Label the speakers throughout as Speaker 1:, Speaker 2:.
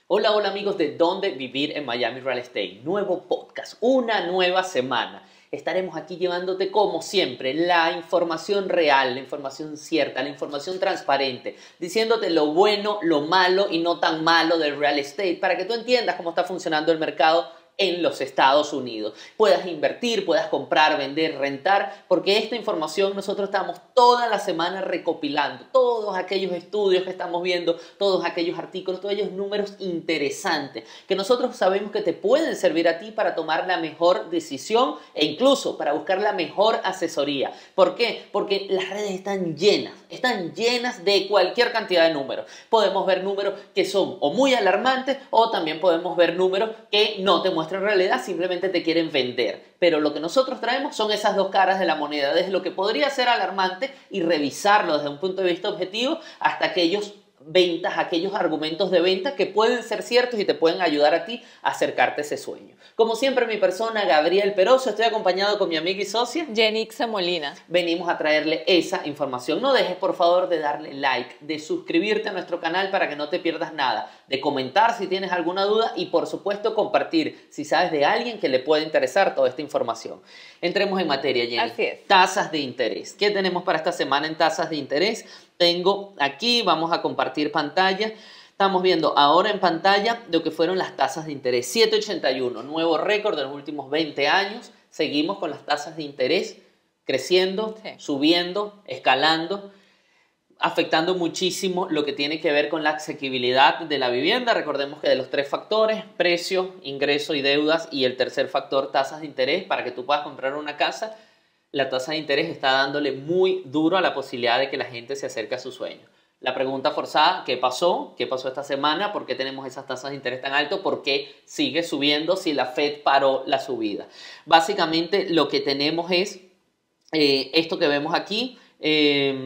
Speaker 1: Hola, hola amigos de Dónde Vivir en Miami Real Estate. Nuevo podcast, una nueva semana. Estaremos aquí llevándote como siempre la información real, la información cierta, la información transparente, diciéndote lo bueno, lo malo y no tan malo del real estate para que tú entiendas cómo está funcionando el mercado en los Estados Unidos. Puedas invertir, puedas comprar, vender, rentar, porque esta información nosotros estamos toda la semana recopilando todos aquellos estudios que estamos viendo, todos aquellos artículos, todos aquellos números interesantes que nosotros sabemos que te pueden servir a ti para tomar la mejor decisión e incluso para buscar la mejor asesoría. ¿Por qué? Porque las redes están llenas de cualquier cantidad de números. Podemos ver números que son o muy alarmantes o también podemos ver números que no te muestran en realidad, simplemente te quieren vender. Pero lo que nosotros traemos son esas dos caras de la moneda, desde lo que podría ser alarmante y revisarlo desde un punto de vista objetivo hasta aquellos argumentos de venta que pueden ser ciertos y te pueden ayudar a ti a acercarte a ese sueño. Como siempre, mi persona, Gabriel Peroso, estoy acompañado con mi amiga y socia
Speaker 2: Jenixa Molina.
Speaker 1: Venimos a traerle esa información. No dejes, por favor, de darle like, de suscribirte a nuestro canal para que no te pierdas nada, de comentar si tienes alguna duda y, por supuesto, compartir si sabes de alguien que le puede interesar toda esta información. Entremos en materia, Jenny.
Speaker 2: Así es.
Speaker 1: Tasas de interés. ¿Qué tenemos para esta semana en tasas de interés? Tengo aquí, vamos a compartir pantalla. Estamos viendo ahora en pantalla lo que fueron las tasas de interés. 7.81, nuevo récord de los últimos 20 años. Seguimos con las tasas de interés creciendo,
Speaker 2: sí,
Speaker 1: subiendo, escalando, afectando muchísimo lo que tiene que ver con la asequibilidad de la vivienda. Recordemos que de los tres factores, precio, ingreso y deudas, y el tercer factor, tasas de interés, para que tú puedas comprar una casa, la tasa de interés está dándole muy duro a la posibilidad de que la gente se acerque a su sueño. La pregunta forzada, ¿qué pasó? ¿Qué pasó esta semana? ¿Por qué tenemos esas tasas de interés tan altas? ¿Por qué sigue subiendo si la Fed paró la subida? Básicamente lo que tenemos es esto que vemos aquí.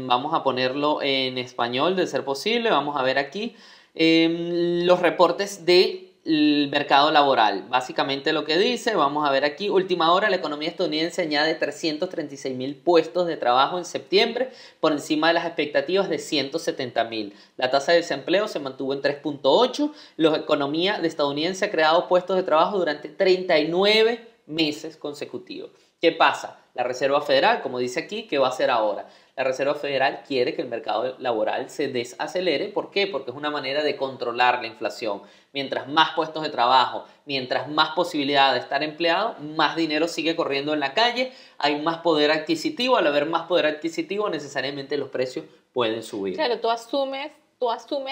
Speaker 1: Vamos a ponerlo en español de ser posible. Vamos a ver aquí los reportes del mercado laboral. Básicamente lo que dice, vamos a ver aquí, última hora, la economía estadounidense añade 336.000 puestos de trabajo en septiembre por encima de las expectativas de 170.000. La tasa de desempleo se mantuvo en 3.8. La economía estadounidense ha creado puestos de trabajo durante 39 meses consecutivos. ¿Qué pasa? La Reserva Federal, como dice aquí, ¿qué va a hacer ahora? La Reserva Federal quiere que el mercado laboral se desacelere. ¿Por qué? Porque es una manera de controlar la inflación. Mientras más puestos de trabajo, mientras más posibilidad de estar empleado, más dinero sigue corriendo en la calle, hay más poder adquisitivo. Al haber más poder adquisitivo, necesariamente los precios pueden subir.
Speaker 2: Claro, tú asumes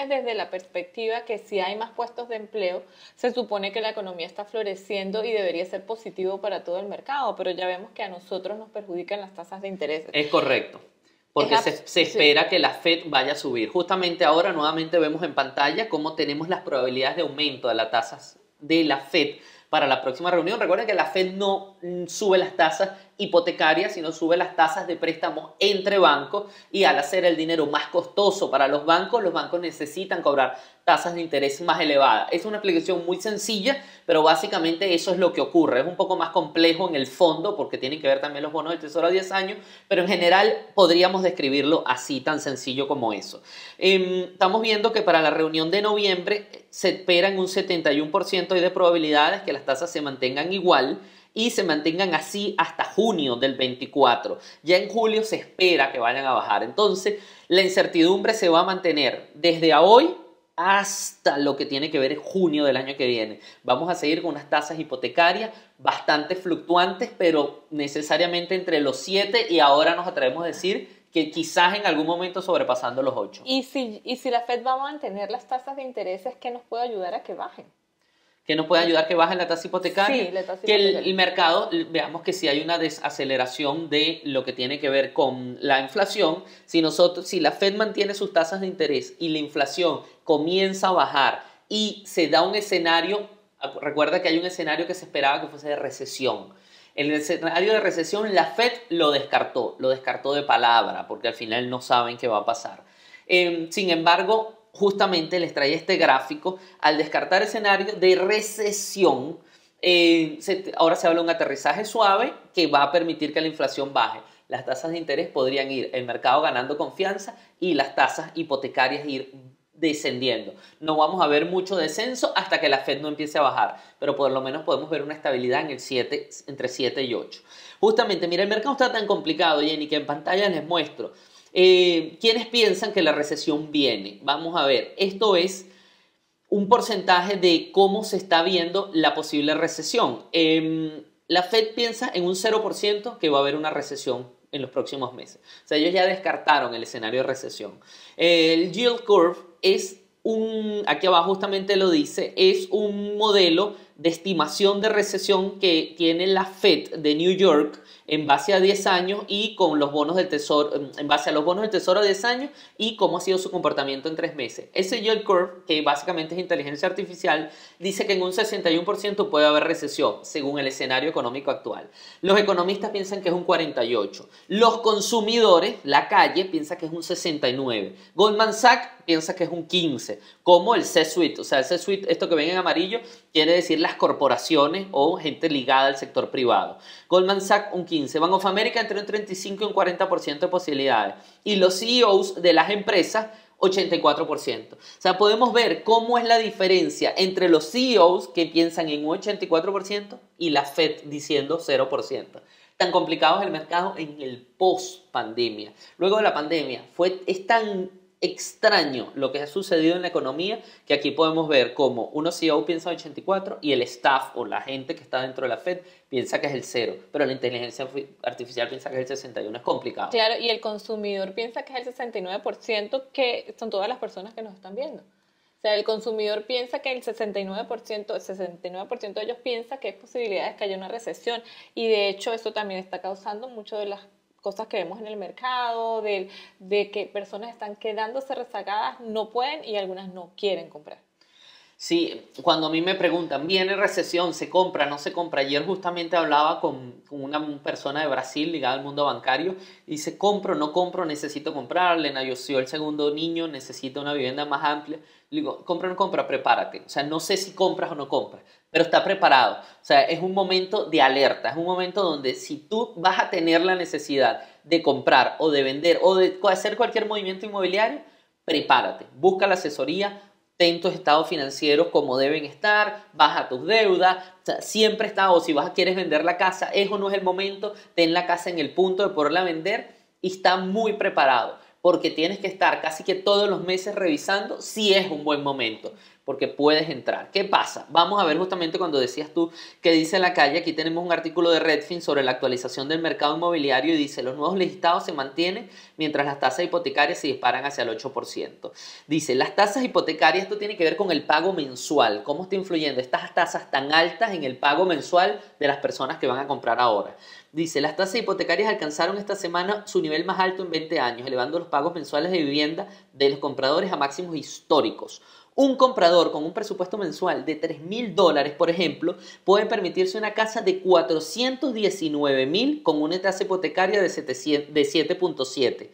Speaker 2: desde la perspectiva que si hay más puestos de empleo, se supone que la economía está floreciendo y debería ser positivo para todo el mercado, pero ya vemos que a nosotros nos perjudican las tasas de interés.
Speaker 1: Es correcto. Porque se espera que la Fed vaya a subir. Justamente ahora nuevamente vemos en pantalla cómo tenemos las probabilidades de aumento de las tasas de la Fed para la próxima reunión. Recuerden que la Fed no sube las tasas hipotecarias, sino sube las tasas de préstamos entre bancos, y al hacer el dinero más costoso para los bancos necesitan cobrar tasas de interés más elevadas. Es una explicación muy sencilla, pero básicamente eso es lo que ocurre. Es un poco más complejo en el fondo porque tienen que ver también los bonos del Tesoro a 10 años, pero en general podríamos describirlo así, tan sencillo como eso. Estamos viendo que para la reunión de noviembre se esperan un 71% de probabilidades que las tasas se mantengan igual y se mantengan así hasta junio del 24. Ya en julio se espera que vayan a bajar. Entonces, la incertidumbre se va a mantener desde hoy hasta lo que tiene que ver en junio del año que viene. Vamos a seguir con unas tasas hipotecarias bastante fluctuantes, pero necesariamente entre los 7 y ahora nos atrevemos a decir que quizás en algún momento sobrepasando los 8.
Speaker 2: Y si la Fed va a mantener las tasas de intereses, ¿qué nos puede ayudar a que bajen?
Speaker 1: Que nos puede ayudar que baje la tasa hipotecaria,
Speaker 2: sí, la tasa
Speaker 1: que
Speaker 2: hipotecaria.
Speaker 1: El mercado, veamos que si hay una desaceleración de lo que tiene que ver con la inflación, si la Fed mantiene sus tasas de interés y la inflación comienza a bajar y se da un escenario, recuerda que hay un escenario que se esperaba que fuese de recesión. En el escenario de recesión la Fed lo descartó de palabra, porque al final no saben qué va a pasar. Sin embargo, justamente les traía este gráfico. Al descartar escenario de recesión, ahora se habla de un aterrizaje suave que va a permitir que la inflación baje. Las tasas de interés podrían ir, el mercado ganando confianza y las tasas hipotecarias ir descendiendo. No vamos a ver mucho descenso hasta que la Fed no empiece a bajar, pero por lo menos podemos ver una estabilidad en el 7, entre 7 y 8. Justamente, mira, el mercado está tan complicado, Jenny, que en pantalla les muestro. ¿Quiénes piensan que la recesión viene? Vamos a ver, esto es un porcentaje de cómo se está viendo la posible recesión. La Fed piensa en un 0% que va a haber una recesión en los próximos meses. O sea, ellos ya descartaron el escenario de recesión. El yield curve es aquí abajo justamente lo dice, es un modelo de estimación de recesión que tiene la Fed de New York en base a 10 años y con los bonos del tesoro, en base a los bonos del tesoro de 10 años y cómo ha sido su comportamiento en 3 meses. Ese yield curve, que básicamente es inteligencia artificial, dice que en un 61% puede haber recesión, según el escenario económico actual. Los economistas piensan que es un 48%. Los consumidores, la calle, piensa que es un 69%. Goldman Sachs piensa que es un 15%, como el C-Suite. O sea, el C-Suite, esto que ven en amarillo, quiere decir las corporaciones o gente ligada al sector privado. Goldman Sachs un 15%, Bank of America entre un 35 y un 40% de posibilidades. Y los CEOs de las empresas, 84%. O sea, podemos ver cómo es la diferencia entre los CEOs que piensan en un 84% y la Fed diciendo 0%. Tan complicado es el mercado en el post-pandemia. Luego de la pandemia, es tan extraño lo que ha sucedido en la economía que aquí podemos ver cómo uno CEO piensa 84 y el staff o la gente que está dentro de la Fed piensa que es el 0, pero la inteligencia artificial piensa que es el 61. Es complicado.
Speaker 2: Claro, y el consumidor piensa que es el 69%, que son todas las personas que nos están viendo. O sea, el consumidor piensa que el 69% de ellos piensa que hay posibilidades que haya una recesión, y de hecho eso también está causando mucho de las cosas que vemos en el mercado, de que personas están quedándose rezagadas, no pueden y algunas no quieren comprar.
Speaker 1: Sí, cuando a mí me preguntan, ¿viene recesión? ¿Se compra? ¿No se compra? Ayer justamente hablaba con una persona de Brasil ligada al mundo bancario y dice, ¿compro? ¿No compro? Necesito comprar, le nació el segundo niño, necesita una vivienda más amplia. Le digo, ¿compra o no compra? Prepárate. O sea, no sé si compras o no compras, pero está preparado. O sea, es un momento de alerta, es un momento donde si tú vas a tener la necesidad de comprar o de vender o de hacer cualquier movimiento inmobiliario, prepárate, busca la asesoría, ten tus estados financieros como deben estar, baja tus deudas, o sea, siempre está, o si quieres vender la casa, es o no es el momento, ten la casa en el punto de poderla vender y está muy preparado, porque tienes que estar casi que todos los meses revisando si es un buen momento, porque puedes entrar. ¿Qué pasa? Vamos a ver justamente cuando decías tú que dice la calle, aquí tenemos un artículo de Redfin sobre la actualización del mercado inmobiliario y dice, los nuevos listados se mantienen mientras las tasas hipotecarias se disparan hacia el 8%. Dice, las tasas hipotecarias, esto tiene que ver con el pago mensual, cómo está influyendo estas tasas tan altas en el pago mensual de las personas que van a comprar ahora. Dice, las tasas hipotecarias alcanzaron esta semana su nivel más alto en 20 años, elevando los pagos mensuales de vivienda de los compradores a máximos históricos. Un comprador con un presupuesto mensual de $3,000, por ejemplo, puede permitirse una casa de $419,000 con una tasa hipotecaria de 7.7.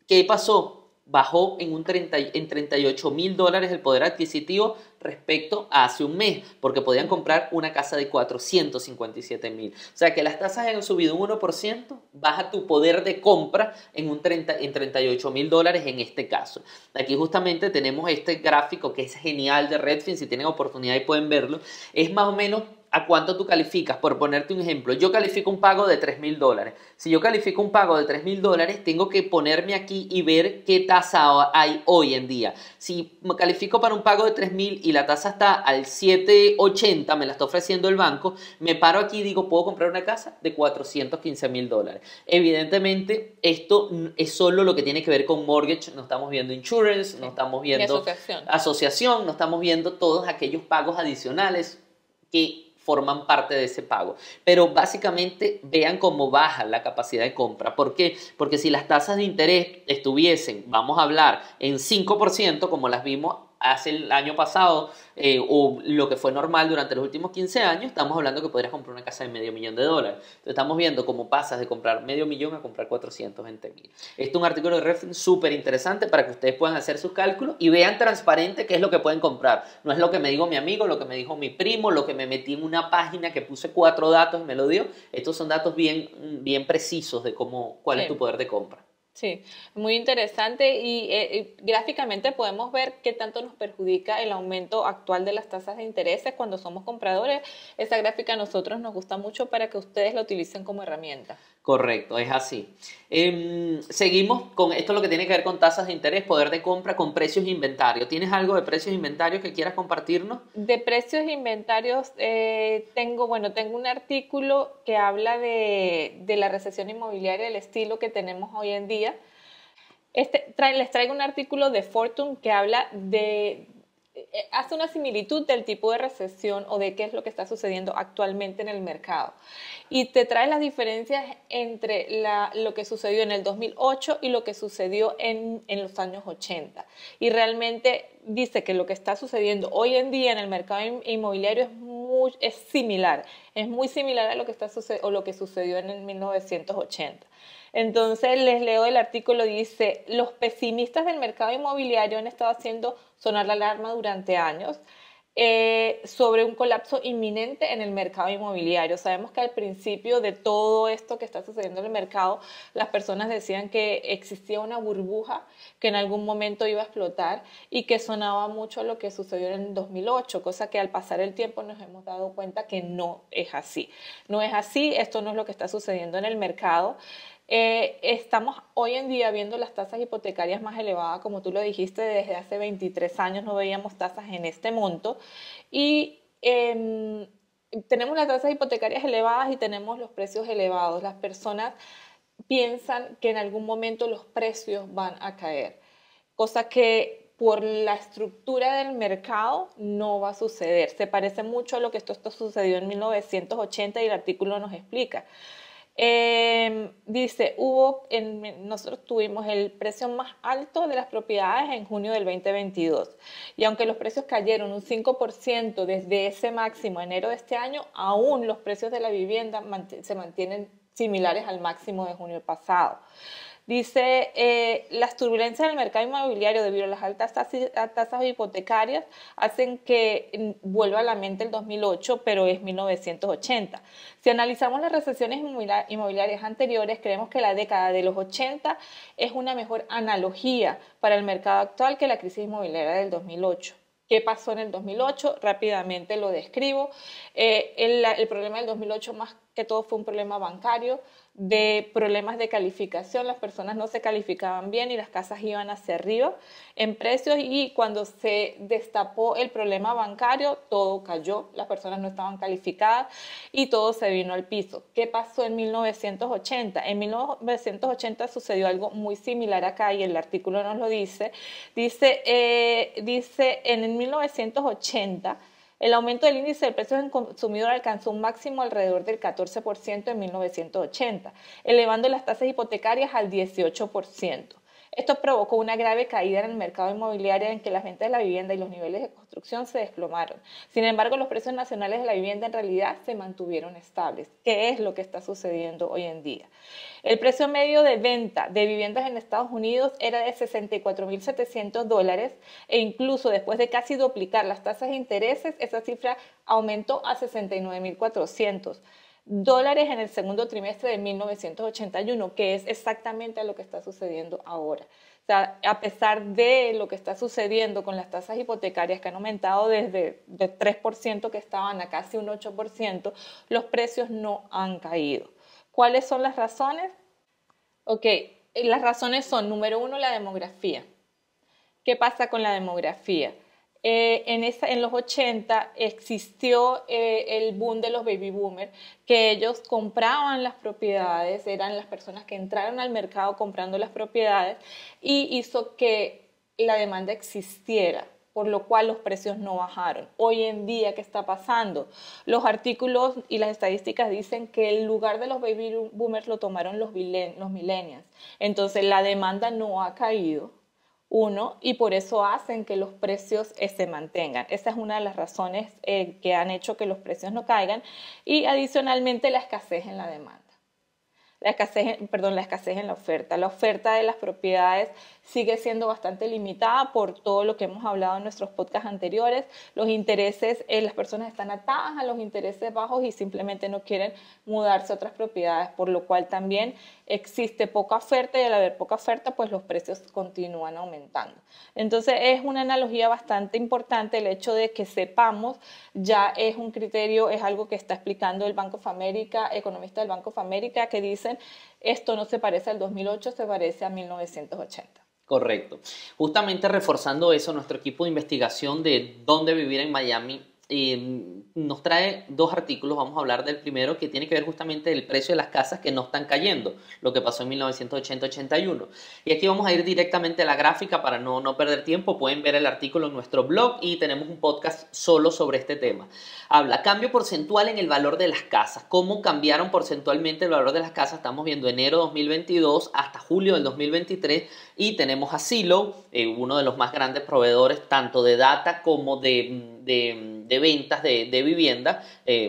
Speaker 1: ¿Qué pasó? Bajó en $38,000 el poder adquisitivo respecto a hace un mes, porque podían comprar una casa de $457,000. O sea que las tasas han subido un 1%, baja tu poder de compra en $38,000 en este caso. Aquí justamente tenemos este gráfico que es genial de Redfin, si tienen oportunidad y pueden verlo, es más o menos a cuánto tú calificas. Por ponerte un ejemplo, yo califico un pago de $3,000. Si yo califico un pago de $3,000, tengo que ponerme aquí y ver qué tasa hay hoy en día. Si me califico para un pago de $3,000 y la tasa está al 7.80, me la está ofreciendo el banco, me paro aquí y digo, puedo comprar una casa de $415,000. Evidentemente, esto es solo lo que tiene que ver con mortgage, no estamos viendo insurance, no estamos viendo asociación, no estamos viendo todos aquellos pagos adicionales que forman parte de ese pago. Pero básicamente vean cómo baja la capacidad de compra. ¿Por qué? Porque si las tasas de interés estuviesen, vamos a hablar, en 5%, como las vimos hace el año pasado, o lo que fue normal durante los últimos 15 años, estamos hablando que podrías comprar una casa de $500,000. Entonces estamos viendo cómo pasas de comprar $500,000 a comprar 420,000. Este es un artículo de Redfin súper interesante para que ustedes puedan hacer sus cálculos y vean transparente qué es lo que pueden comprar. No es lo que me dijo mi amigo, lo que me dijo mi primo, lo que me metí en una página que puse 4 datos y me lo dio. Estos son datos bien precisos de cuál es tu poder de compra.
Speaker 2: Sí, muy interesante y gráficamente podemos ver qué tanto nos perjudica el aumento actual de las tasas de intereses cuando somos compradores. Esa gráfica a nosotros nos gusta mucho para que ustedes la utilicen como herramienta.
Speaker 1: Correcto, es así. Seguimos con esto lo que tiene que ver con tasas de interés, poder de compra con precios de inventario. ¿Tienes algo de precios de inventario que quieras compartirnos?
Speaker 2: De precios e inventarios, tengo un artículo que habla de la recesión inmobiliaria, el estilo que tenemos hoy en día. Les traigo un artículo de Fortune que habla hace una similitud del tipo de recesión o de qué es lo que está sucediendo actualmente en el mercado. Y te trae las diferencias entre lo que sucedió en el 2008 y lo que sucedió en los años 80. Y realmente dice que lo que está sucediendo hoy en día en el mercado inmobiliario es muy similar a lo que o lo que sucedió en el 1980. Entonces les leo el artículo, dice, los pesimistas del mercado inmobiliario han estado haciendo sonar la alarma durante años sobre un colapso inminente en el mercado inmobiliario. Sabemos que al principio de todo esto que está sucediendo en el mercado, las personas decían que existía una burbuja que en algún momento iba a explotar y que sonaba mucho lo que sucedió en el 2008, cosa que al pasar el tiempo nos hemos dado cuenta que no es así. No es así, esto no es lo que está sucediendo en el mercado. Estamos hoy en día viendo las tasas hipotecarias más elevadas, como tú lo dijiste, desde hace 23 años no veíamos tasas en este monto y tenemos las tasas hipotecarias elevadas y tenemos los precios elevados. Las personas piensan que en algún momento los precios van a caer, cosa que por la estructura del mercado no va a suceder. Se parece mucho a lo que esto sucedió en 1980 y el artículo nos explica. Dice, nosotros tuvimos el precio más alto de las propiedades en junio del 2022 y aunque los precios cayeron un 5% desde ese máximo enero de este año, aún los precios de la vivienda se mantienen similares al máximo de junio pasado. Dice, las turbulencias del mercado inmobiliario debido a las altas tasas hipotecarias hacen que vuelva a la mente el 2008, pero es 1980. Si analizamos las recesiones inmobiliarias anteriores, creemos que la década de los 80 es una mejor analogía para el mercado actual que la crisis inmobiliaria del 2008. ¿Qué pasó en el 2008? Rápidamente lo describo. El problema del 2008 más que todo fue un problema bancario, de problemas de calificación, las personas no se calificaban bien y las casas iban hacia arriba en precios y cuando se destapó el problema bancario, todo cayó, las personas no estaban calificadas y todo se vino al piso. ¿Qué pasó en 1980? En 1980 sucedió algo muy similar acá y el artículo nos lo dice. Dice en 1980 el aumento del índice de precios del consumidor alcanzó un máximo alrededor del 14% en 1980, elevando las tasas hipotecarias al 18%. Esto provocó una grave caída en el mercado inmobiliario en que las ventas de la vivienda y los niveles de construcción se desplomaron. Sin embargo, los precios nacionales de la vivienda en realidad se mantuvieron estables. ¿Qué es lo que está sucediendo hoy en día? El precio medio de venta de viviendas en Estados Unidos era de $64,700 e incluso después de casi duplicar las tasas de intereses, esa cifra aumentó a $69,400 en el segundo trimestre de 1981, que es exactamente lo que está sucediendo ahora. O sea, a pesar de lo que está sucediendo con las tasas hipotecarias que han aumentado desde el 3% que estaban a casi un 8%, los precios no han caído. ¿Cuáles son las razones? Ok, las razones son, número uno, la demografía. ¿Qué pasa con la demografía? En los 80 existió el boom de los baby boomers, que ellos compraban las propiedades, eran las personas que entraron al mercado comprando las propiedades y hizo que la demanda existiera, por lo cual los precios no bajaron. Hoy en día, ¿qué está pasando? Los artículos y las estadísticas dicen que el lugar de los baby boomers lo tomaron los millennials. Entonces, la demanda no ha caído. Y por eso hacen que los precios se mantengan. Esa es una de las razones que han hecho que los precios no caigan y adicionalmente la escasez en la demanda. la escasez en la oferta. La oferta de las propiedades sigue siendo bastante limitada por todo lo que hemos hablado en nuestros podcasts anteriores. Los intereses, las personas están atadas a los intereses bajos y simplemente no quieren mudarse a otras propiedades, por lo cual también existe poca oferta y al haber poca oferta, pues los precios continúan aumentando. Entonces es una analogía bastante importante el hecho de que sepamos, ya es un criterio, es algo que está explicando el Bank of America, economista del Bank of America, que dicen esto no se parece al 2008, se parece a 1980.
Speaker 1: Correcto. Justamente reforzando eso, nuestro equipo de investigación de dónde vivir en Miami nos trae dos artículos. Vamos a hablar del primero, que tiene que ver justamente del precio de las casas que no están cayendo, lo que pasó en 1980-81. Y aquí vamos a ir directamente a la gráfica para no perder tiempo. Pueden ver el artículo en nuestro blog y tenemos un podcast solo sobre este tema. Habla cambio porcentual en el valor de las casas. ¿Cómo cambiaron porcentualmente el valor de las casas? Estamos viendo enero 2022 hasta julio del 2023 y tenemos a Zillow, uno de los más grandes proveedores tanto de data como de ventas de vivienda,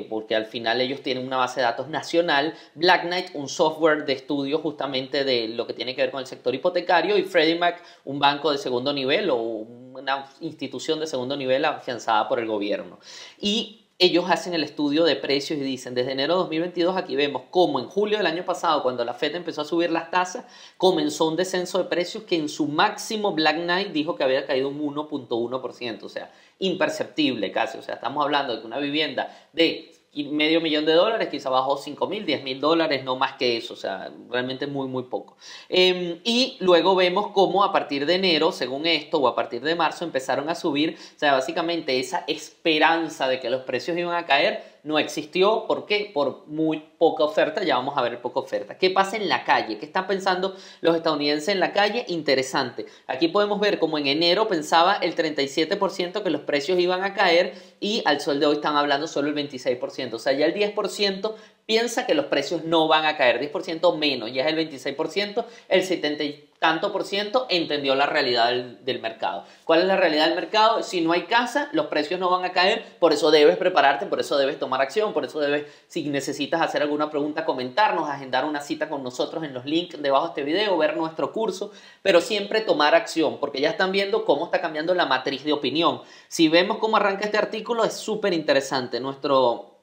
Speaker 1: porque al final ellos tienen una base de datos nacional, Black Knight, un software de estudio justamente de lo que tiene que ver con el sector hipotecario, y Freddie Mac, un banco de segundo nivel o una institución de segundo nivel afianzada por el gobierno. Y ellos hacen el estudio de precios y dicen, desde enero de 2022 aquí vemos cómo en julio del año pasado, cuando la Fed empezó a subir las tasas, comenzó un descenso de precios que en su máximo Black Knight dijo que había caído un 1.1%, o sea, imperceptible casi. O sea, estamos hablando de que una vivienda de $500,000 quizá bajó $5,000, $10,000, no más que eso, o sea, realmente muy poco. Y luego vemos cómo a partir de enero, según esto, o a partir de marzo, empezaron a subir, o sea, básicamente esa esperanza de que los precios iban a caer no existió. ¿Por qué? Por muy poca oferta. Ya vamos a ver poca oferta. ¿Qué pasa en la calle? ¿Qué están pensando los estadounidenses en la calle? Interesante. Aquí podemos ver como en enero pensaba el 37% que los precios iban a caer y al sol de hoy están hablando solo el 26%. O sea, ya el 10% piensa que los precios no van a caer, 10% menos, ya es el 26%, el 70 y tanto por ciento entendió la realidad del mercado. ¿Cuál es la realidad del mercado? Si no hay casa, los precios no van a caer, por eso debes prepararte, por eso debes tomar acción, por eso debes, si necesitas hacer alguna pregunta, comentarnos, agendar una cita con nosotros en los links debajo de este video, ver nuestro curso, pero siempre tomar acción, porque ya están viendo cómo está cambiando la matriz de opinión. Si vemos cómo arranca este artículo, es súper interesante. Nuestro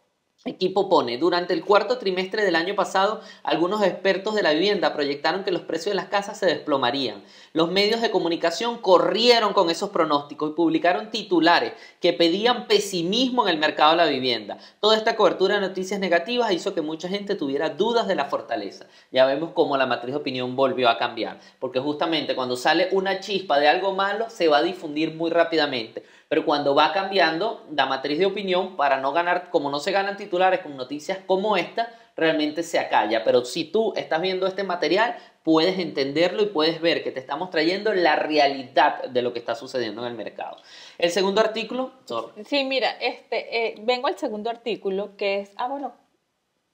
Speaker 1: equipo pone, durante el cuarto trimestre del año pasado, algunos expertos de la vivienda proyectaron que los precios de las casas se desplomarían. Los medios de comunicación corrieron con esos pronósticos y publicaron titulares que pedían pesimismo en el mercado de la vivienda. Toda esta cobertura de noticias negativas hizo que mucha gente tuviera dudas de la fortaleza. Ya vemos cómo la matriz de opinión volvió a cambiar, porque justamente cuando sale una chispa de algo malo, se va a difundir muy rápidamente. Pero cuando va cambiando la matriz de opinión, para no ganar, como no se ganan titulares con noticias como esta, realmente se acalla. Pero si tú estás viendo este material, puedes entenderlo y puedes ver que te estamos trayendo la realidad de lo que está sucediendo en el mercado. El segundo artículo...
Speaker 2: Sí, mira, vengo al segundo artículo que es... bueno,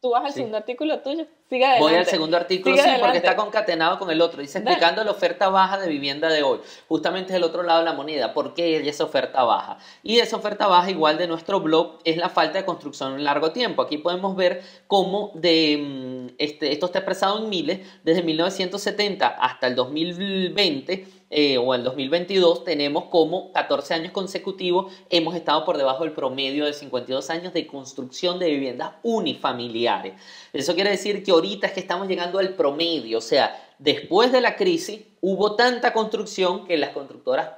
Speaker 2: tú vas al segundo artículo tuyo. Sigue adelante.
Speaker 1: Voy al segundo artículo, sí, porque está concatenado con el otro. Dice, explicando la oferta baja de vivienda de hoy. Justamente es el otro lado de la moneda. ¿Por qué hay esa oferta baja? Y esa oferta baja, igual de nuestro blog, es la falta de construcción en largo tiempo. Aquí podemos ver cómo esto está expresado en miles. Desde 1970 hasta el 2020 o el 2022 tenemos como 14 años consecutivos hemos estado por debajo del promedio de 52 años de construcción de viviendas unifamiliares. Eso quiere decir que ahorita es que estamos llegando al promedio, o sea, después de la crisis hubo tanta construcción que las constructoras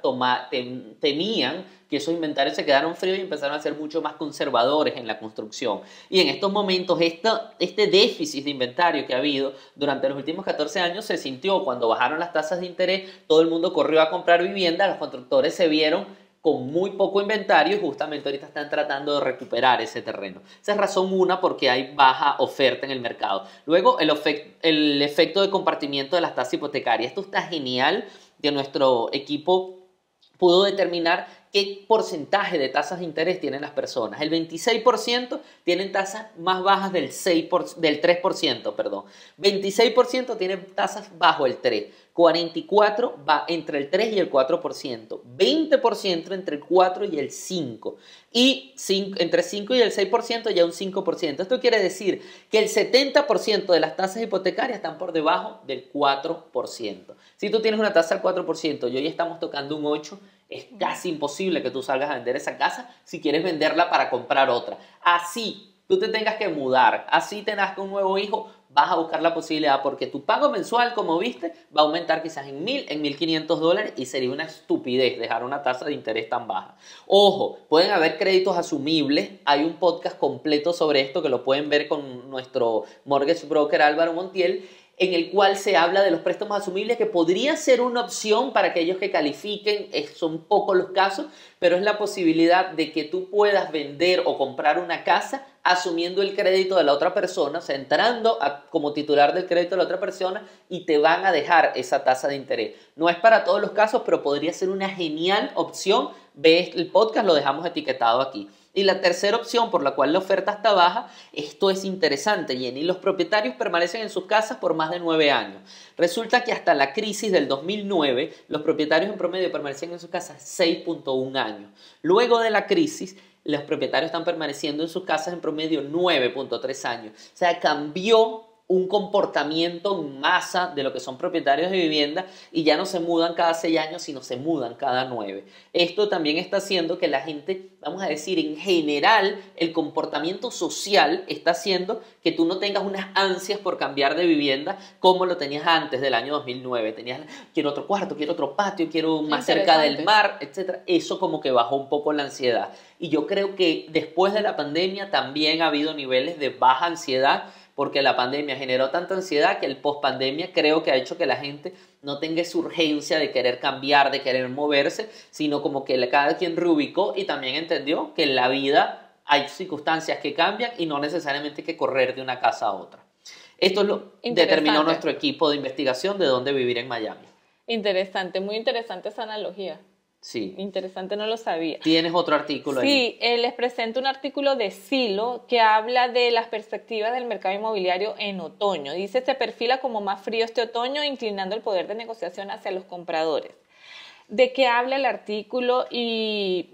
Speaker 1: temían que esos inventarios se quedaron fríos y empezaron a ser mucho más conservadores en la construcción. Y en estos momentos este déficit de inventario que ha habido durante los últimos 14 años se sintió cuando bajaron las tasas de interés, todo el mundo corrió a comprar vivienda, los constructores se vieron con muy poco inventario y justamente ahorita están tratando de recuperar ese terreno. Esa es razón una porque hay baja oferta en el mercado. Luego el efecto de compartimiento de las tasas hipotecarias. Esto está genial, que nuestro equipo pudo determinar ¿qué porcentaje de tasas de interés tienen las personas? El 26% tienen tasas más bajas del 3%, perdón. 26% tienen tasas bajo el 3%. 44% va entre el 3 y el 4%. 20% entre el 4 y el 5%. Y entre 5 y el 6% ya un 5%. Esto quiere decir que el 70% de las tasas hipotecarias están por debajo del 4%. Si tú tienes una tasa del 4% y hoy estamos tocando un 8%, es casi imposible que tú salgas a vender esa casa si quieres venderla para comprar otra. Así tú te tengas que mudar, así te nazca un nuevo hijo, vas a buscar la posibilidad porque tu pago mensual, como viste, va a aumentar quizás en $1,000, en $1,500 y sería una estupidez dejar una tasa de interés tan baja. Ojo, pueden haber créditos asumibles. Hay un podcast completo sobre esto que lo pueden ver con nuestro mortgage broker Álvaro Montiel, en el cual se habla de los préstamos asumibles, que podría ser una opción para aquellos que califiquen. Son pocos los casos, pero es la posibilidad de que tú puedas vender o comprar una casa asumiendo el crédito de la otra persona, o sea, entrando como titular del crédito de la otra persona, y te van a dejar esa tasa de interés. No es para todos los casos, pero podría ser una genial opción. Ve el podcast, lo dejamos etiquetado aquí. Y la tercera opción por la cual la oferta está baja, esto es interesante, Jenny, los propietarios permanecen en sus casas por más de 9 años. Resulta que hasta la crisis del 2009, los propietarios en promedio permanecen en sus casas 6.1 años. Luego de la crisis, los propietarios están permaneciendo en sus casas en promedio 9.3 años. O sea, cambió un comportamiento en masa de lo que son propietarios de vivienda, y ya no se mudan cada 6 años, sino se mudan cada 9. Esto también está haciendo que la gente, vamos a decir, en general, el comportamiento social está haciendo que tú no tengas unas ansias por cambiar de vivienda como lo tenías antes del año 2009. Tenías, quiero otro cuarto, quiero otro patio, quiero más cerca del mar, etc. Eso como que bajó un poco la ansiedad. Y yo creo que después de la pandemia también ha habido niveles de baja ansiedad, porque la pandemia generó tanta ansiedad que el post-pandemia creo que ha hecho que la gente no tenga esa urgencia de querer cambiar, de querer moverse, sino como que cada quien reubicó y también entendió que en la vida hay circunstancias que cambian y no necesariamente hay que correr de una casa a otra. Esto es lo determinó nuestro equipo de investigación de dónde vivir en Miami.
Speaker 2: Interesante, muy interesante esa analogía.
Speaker 1: Sí.
Speaker 2: Interesante, no lo sabía.
Speaker 1: ¿Tienes otro artículo ahí?
Speaker 2: Sí, les presento un artículo de Silo que habla de las perspectivas del mercado inmobiliario en otoño. Dice, se perfila como más frío este otoño, inclinando el poder de negociación hacia los compradores. ¿De qué habla el artículo? Y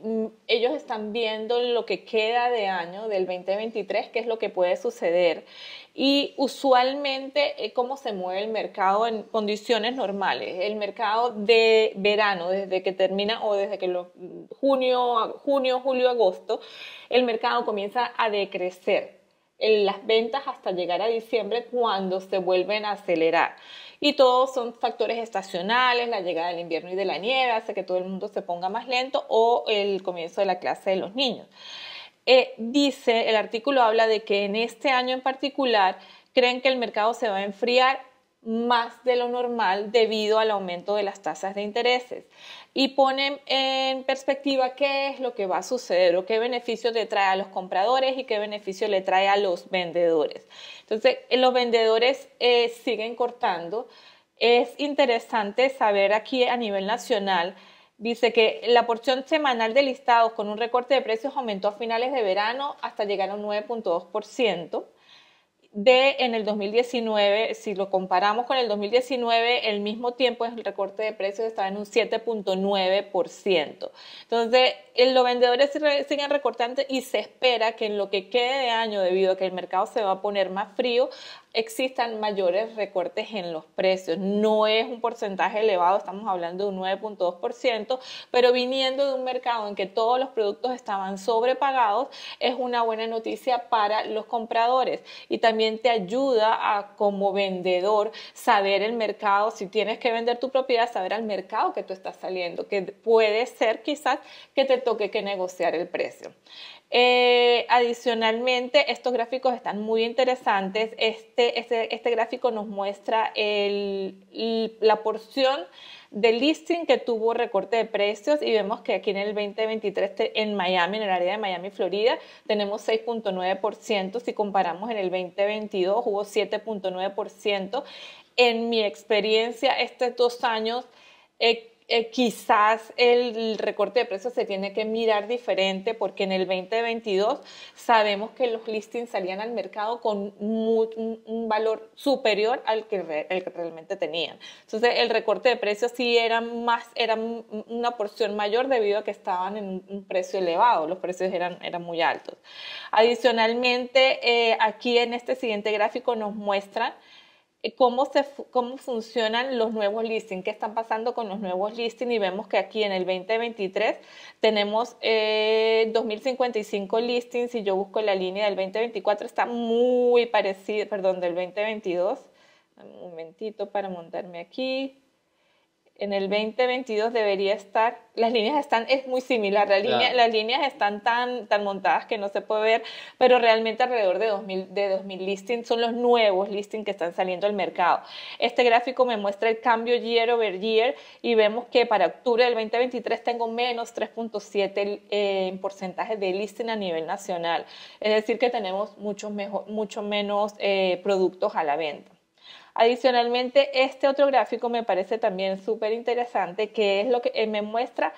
Speaker 2: ellos están viendo lo que queda de año, del 2023, qué es lo que puede suceder. Y usualmente cómo se mueve el mercado en condiciones normales. El mercado de verano, desde que termina o desde que junio, julio, agosto, el mercado comienza a decrecer. Las ventas hasta llegar a diciembre, cuando se vuelven a acelerar. Y todos son factores estacionales, la llegada del invierno y de la nieve hace que todo el mundo se ponga más lento, o el comienzo de la clase de los niños. Dice, el artículo habla de que en este año en particular creen que el mercado se va a enfriar más de lo normal debido al aumento de las tasas de intereses, y ponen en perspectiva qué es lo que va a suceder o qué beneficios le trae a los compradores y qué beneficios le trae a los vendedores. Entonces, los vendedores siguen cortando. Es interesante saber aquí a nivel nacional. Dice que la porción semanal de listados con un recorte de precios aumentó a finales de verano hasta llegar a un 9.2%. En el 2019, si lo comparamos con el 2019, el mismo tiempo el recorte de precios estaba en un 7.9%. Entonces, los vendedores siguen recortando y se espera que en lo que quede de año, debido a que el mercado se va a poner más frío, existan mayores recortes en los precios. No es un porcentaje elevado, estamos hablando de un 9.2%, pero viniendo de un mercado en que todos los productos estaban sobrepagados, es una buena noticia para los compradores, y también te ayuda a, como vendedor, saber el mercado. Si tienes que vender tu propiedad, saber al mercado que tú estás saliendo, que puede ser quizás que te toque que negociar el precio. Adicionalmente, estos gráficos están muy interesantes. Este gráfico nos muestra la porción del listing que tuvo recorte de precios, y vemos que aquí en el 2023 en Miami, en el área de Miami, Florida, tenemos 6.9%. Si comparamos en el 2022 hubo 7.9%. En mi experiencia, estos 2 años quizás el recorte de precios se tiene que mirar diferente porque en el 2022 sabemos que los listings salían al mercado con un valor superior al que realmente tenían. Entonces el recorte de precios sí era una porción mayor debido a que estaban en un precio elevado, los precios eran muy altos. Adicionalmente, aquí en este siguiente gráfico nos muestran cómo funcionan los nuevos listings, qué están pasando con los nuevos listings, y vemos que aquí en el 2023 tenemos 2.055 listings. Si yo busco la línea del 2024 está muy parecida, perdón, del 2022. Un momentito para montarme aquí. En el 2022 debería estar, las líneas es muy similar,
Speaker 1: Claro.
Speaker 2: las líneas están tan montadas que no se puede ver, pero realmente alrededor de 2.000 listings son los nuevos listings que están saliendo al mercado. Este gráfico me muestra el cambio year over year y vemos que para octubre del 2023 tengo menos 3.7 en porcentaje de listing a nivel nacional, es decir que tenemos mucho menos productos a la venta. Adicionalmente, este otro gráfico me parece también súper interesante, que es lo que me muestra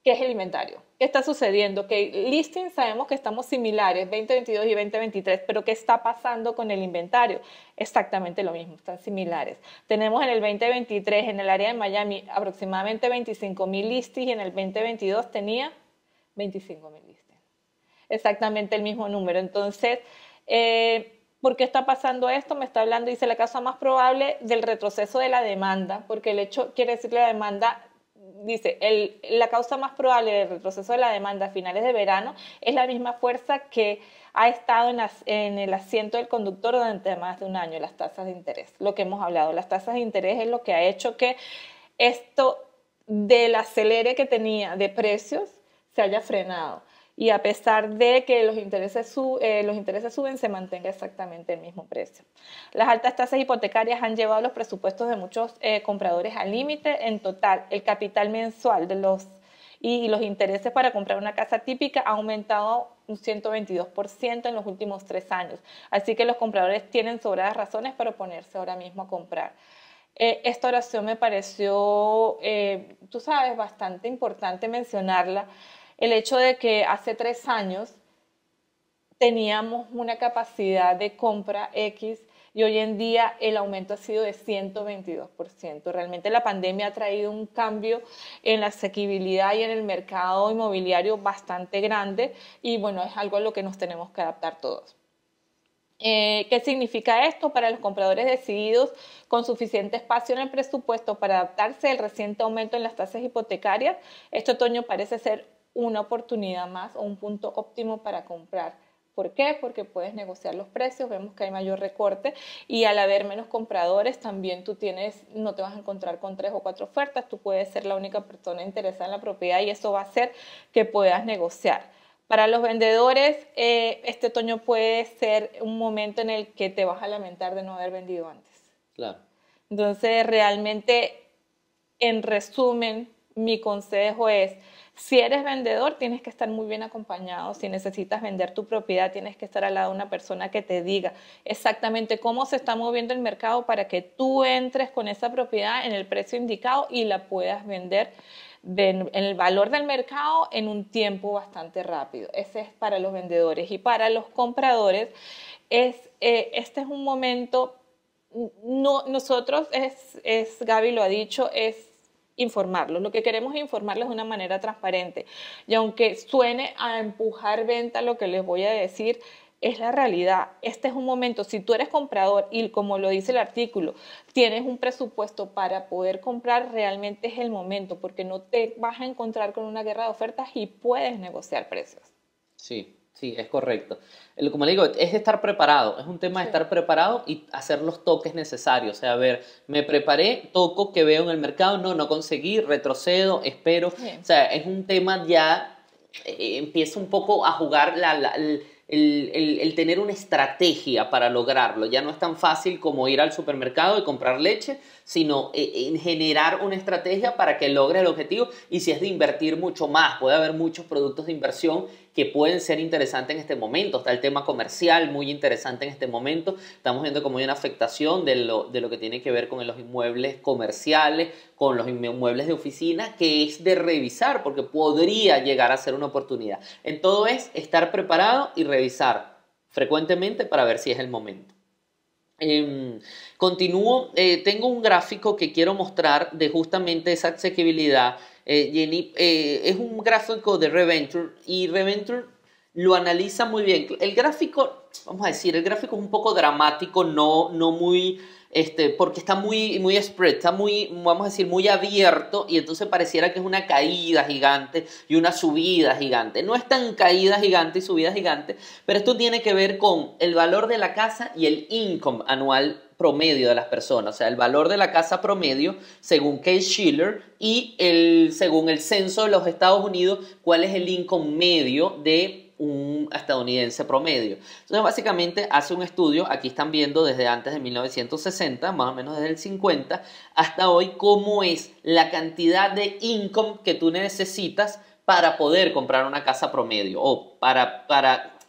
Speaker 2: qué es el inventario. ¿Qué está sucediendo? Que listings sabemos que estamos similares, 2022 y 2023, pero ¿qué está pasando con el inventario? Exactamente lo mismo, están similares. Tenemos en el 2023, en el área de Miami, aproximadamente 25.000 listings y en el 2022 tenía 25.000 listings. Exactamente el mismo número. Entonces, ¿por qué está pasando esto? Me está hablando, dice, la causa más probable del retroceso de la demanda, porque el hecho quiere decir que la demanda, dice, la causa más probable del retroceso de la demanda a finales de verano es la misma fuerza que ha estado en el asiento del conductor durante más de un año, las tasas de interés. Lo que hemos hablado, las tasas de interés es lo que ha hecho que esto del acelere que tenía de precios se haya frenado. Y a pesar de que los intereses suben, se mantenga exactamente el mismo precio. Las altas tasas hipotecarias han llevado los presupuestos de muchos compradores al límite. En total, el capital mensual y los intereses para comprar una casa típica ha aumentado un 122% en los últimos 3 años. Así que los compradores tienen sobradas razones para ponerse ahora mismo a comprar. Esta oración me pareció, tú sabes, bastante importante mencionarla. El hecho de que hace 3 años teníamos una capacidad de compra X y hoy en día el aumento ha sido de 122%. Realmente la pandemia ha traído un cambio en la asequibilidad y en el mercado inmobiliario bastante grande y bueno, es algo a lo que nos tenemos que adaptar todos. ¿Qué significa esto? Para los compradores decididos con suficiente espacio en el presupuesto para adaptarse al reciente aumento en las tasas hipotecarias, este otoño parece ser una oportunidad más o un punto óptimo para comprar. ¿Por qué? Porque puedes negociar los precios, vemos que hay mayor recorte y al haber menos compradores también no te vas a encontrar con 3 o 4 ofertas, tú puedes ser la única persona interesada en la propiedad y eso va a hacer que puedas negociar. Para los vendedores, este otoño puede ser un momento en el que te vas a lamentar de no haber vendido antes.
Speaker 1: Claro.
Speaker 2: Entonces, realmente, en resumen, mi consejo es, si eres vendedor, tienes que estar muy bien acompañado. Si necesitas vender tu propiedad, tienes que estar al lado de una persona que te diga exactamente cómo se está moviendo el mercado para que tú entres con esa propiedad en el precio indicado y la puedas vender en el valor del mercado en un tiempo bastante rápido. Ese es para los vendedores. Y para los compradores, este es un momento, nosotros, Gaby lo ha dicho, es informarlos. Lo que queremos es informarles de una manera transparente. Y aunque suene a empujar venta lo que les voy a decir, es la realidad. Este es un momento, si tú eres comprador y como lo dice el artículo, tienes un presupuesto para poder comprar, realmente es el momento porque no te vas a encontrar con una guerra de ofertas y puedes negociar precios.
Speaker 1: Sí, sí, es correcto. Como le digo, es estar preparado, es un tema de estar preparado y hacer los toques necesarios. O sea, a ver, me preparé, toco, que veo en el mercado, no conseguí, retrocedo, espero.
Speaker 2: Bien.
Speaker 1: O sea, es un tema ya, empieza un poco a jugar el tener una estrategia para lograrlo. Ya no es tan fácil como ir al supermercado y comprar leche, sino en generar una estrategia para que logre el objetivo y si es de invertir mucho más. Puede haber muchos productos de inversión que pueden ser interesantes en este momento. Está el tema comercial muy interesante en este momento. Estamos viendo como hay una afectación de lo que tiene que ver con los inmuebles comerciales, con los inmuebles de oficina, que es de revisar porque podría llegar a ser una oportunidad. En todo es estar preparado y revisar frecuentemente para ver si es el momento. Continúo, tengo un gráfico que quiero mostrar de justamente esa asequibilidad. Jenny, es un gráfico de Reventure y Reventure lo analiza muy bien. El gráfico, vamos a decir, el gráfico es un poco dramático, no muy, porque está muy spread, está muy, vamos a decir, muy abierto y entonces pareciera que es una caída gigante y una subida gigante. No es tan caída gigante y subida gigante, pero esto tiene que ver con el valor de la casa y el income anual promedio de las personas, o sea, el valor de la casa promedio según Case-Shiller y según el censo de los Estados Unidos, cuál es el income medio de un estadounidense promedio. Entonces, básicamente hace un estudio, aquí están viendo desde antes de 1960, más o menos desde el 50, hasta hoy, cómo es la cantidad de income que tú necesitas para poder comprar una casa promedio, o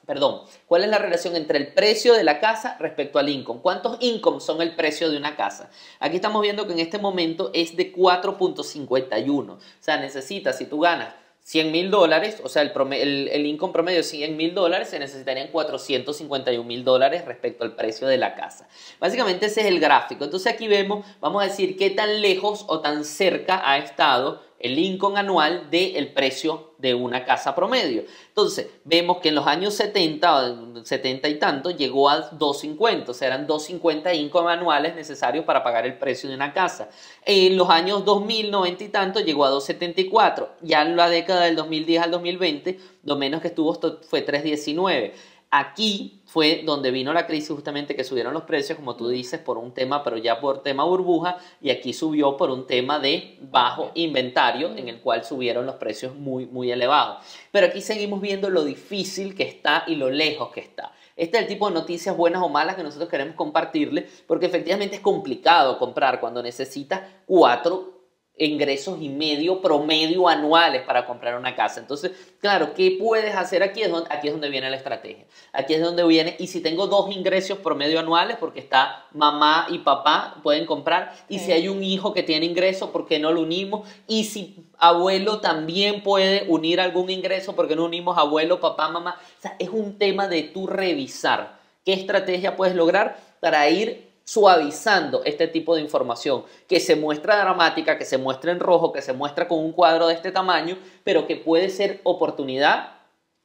Speaker 1: perdón, ¿cuál es la relación entre el precio de la casa respecto al income? ¿Cuántos incomes son el precio de una casa? Aquí estamos viendo que en este momento es de 4.51. O sea, necesitas, si tú ganas $100,000, o sea, el income promedio es $100,000, se necesitarían $451,000 respecto al precio de la casa. Básicamente ese es el gráfico. Entonces aquí vemos, vamos a decir, qué tan lejos o tan cerca ha estado el income anual del precio de una casa promedio. Entonces, vemos que en los años 70 y tanto, llegó a 250, o sea, eran 250 income anuales necesarios para pagar el precio de una casa. En los años 2000, 90 y tanto, llegó a 274. Ya en la década del 2010 al 2020, lo menos que estuvo fue 319. Aquí fue donde vino la crisis, justamente que subieron los precios, como tú dices, por un tema, pero ya por tema burbuja, y aquí subió por un tema de bajo inventario, en el cual subieron los precios muy elevados. Pero aquí seguimos viendo lo difícil que está y lo lejos que está. Este es el tipo de noticias buenas o malas que nosotros queremos compartirle, porque efectivamente es complicado comprar cuando necesitas 4 ingresos y medio promedio anuales para comprar una casa. Entonces, claro, ¿qué puedes hacer aquí? Aquí es donde viene la estrategia. Aquí es donde viene, y si tengo 2 ingresos promedio anuales, porque está mamá y papá, pueden comprar, y si hay un hijo que tiene ingreso, ¿por qué no lo unimos? Y si abuelo también puede unir algún ingreso, ¿por qué no unimos abuelo, papá, mamá? O sea, es un tema de tú revisar qué estrategia puedes lograr para ir suavizando este tipo de información que se muestra dramática, que se muestra en rojo, que se muestra con un cuadro de este tamaño, pero que puede ser oportunidad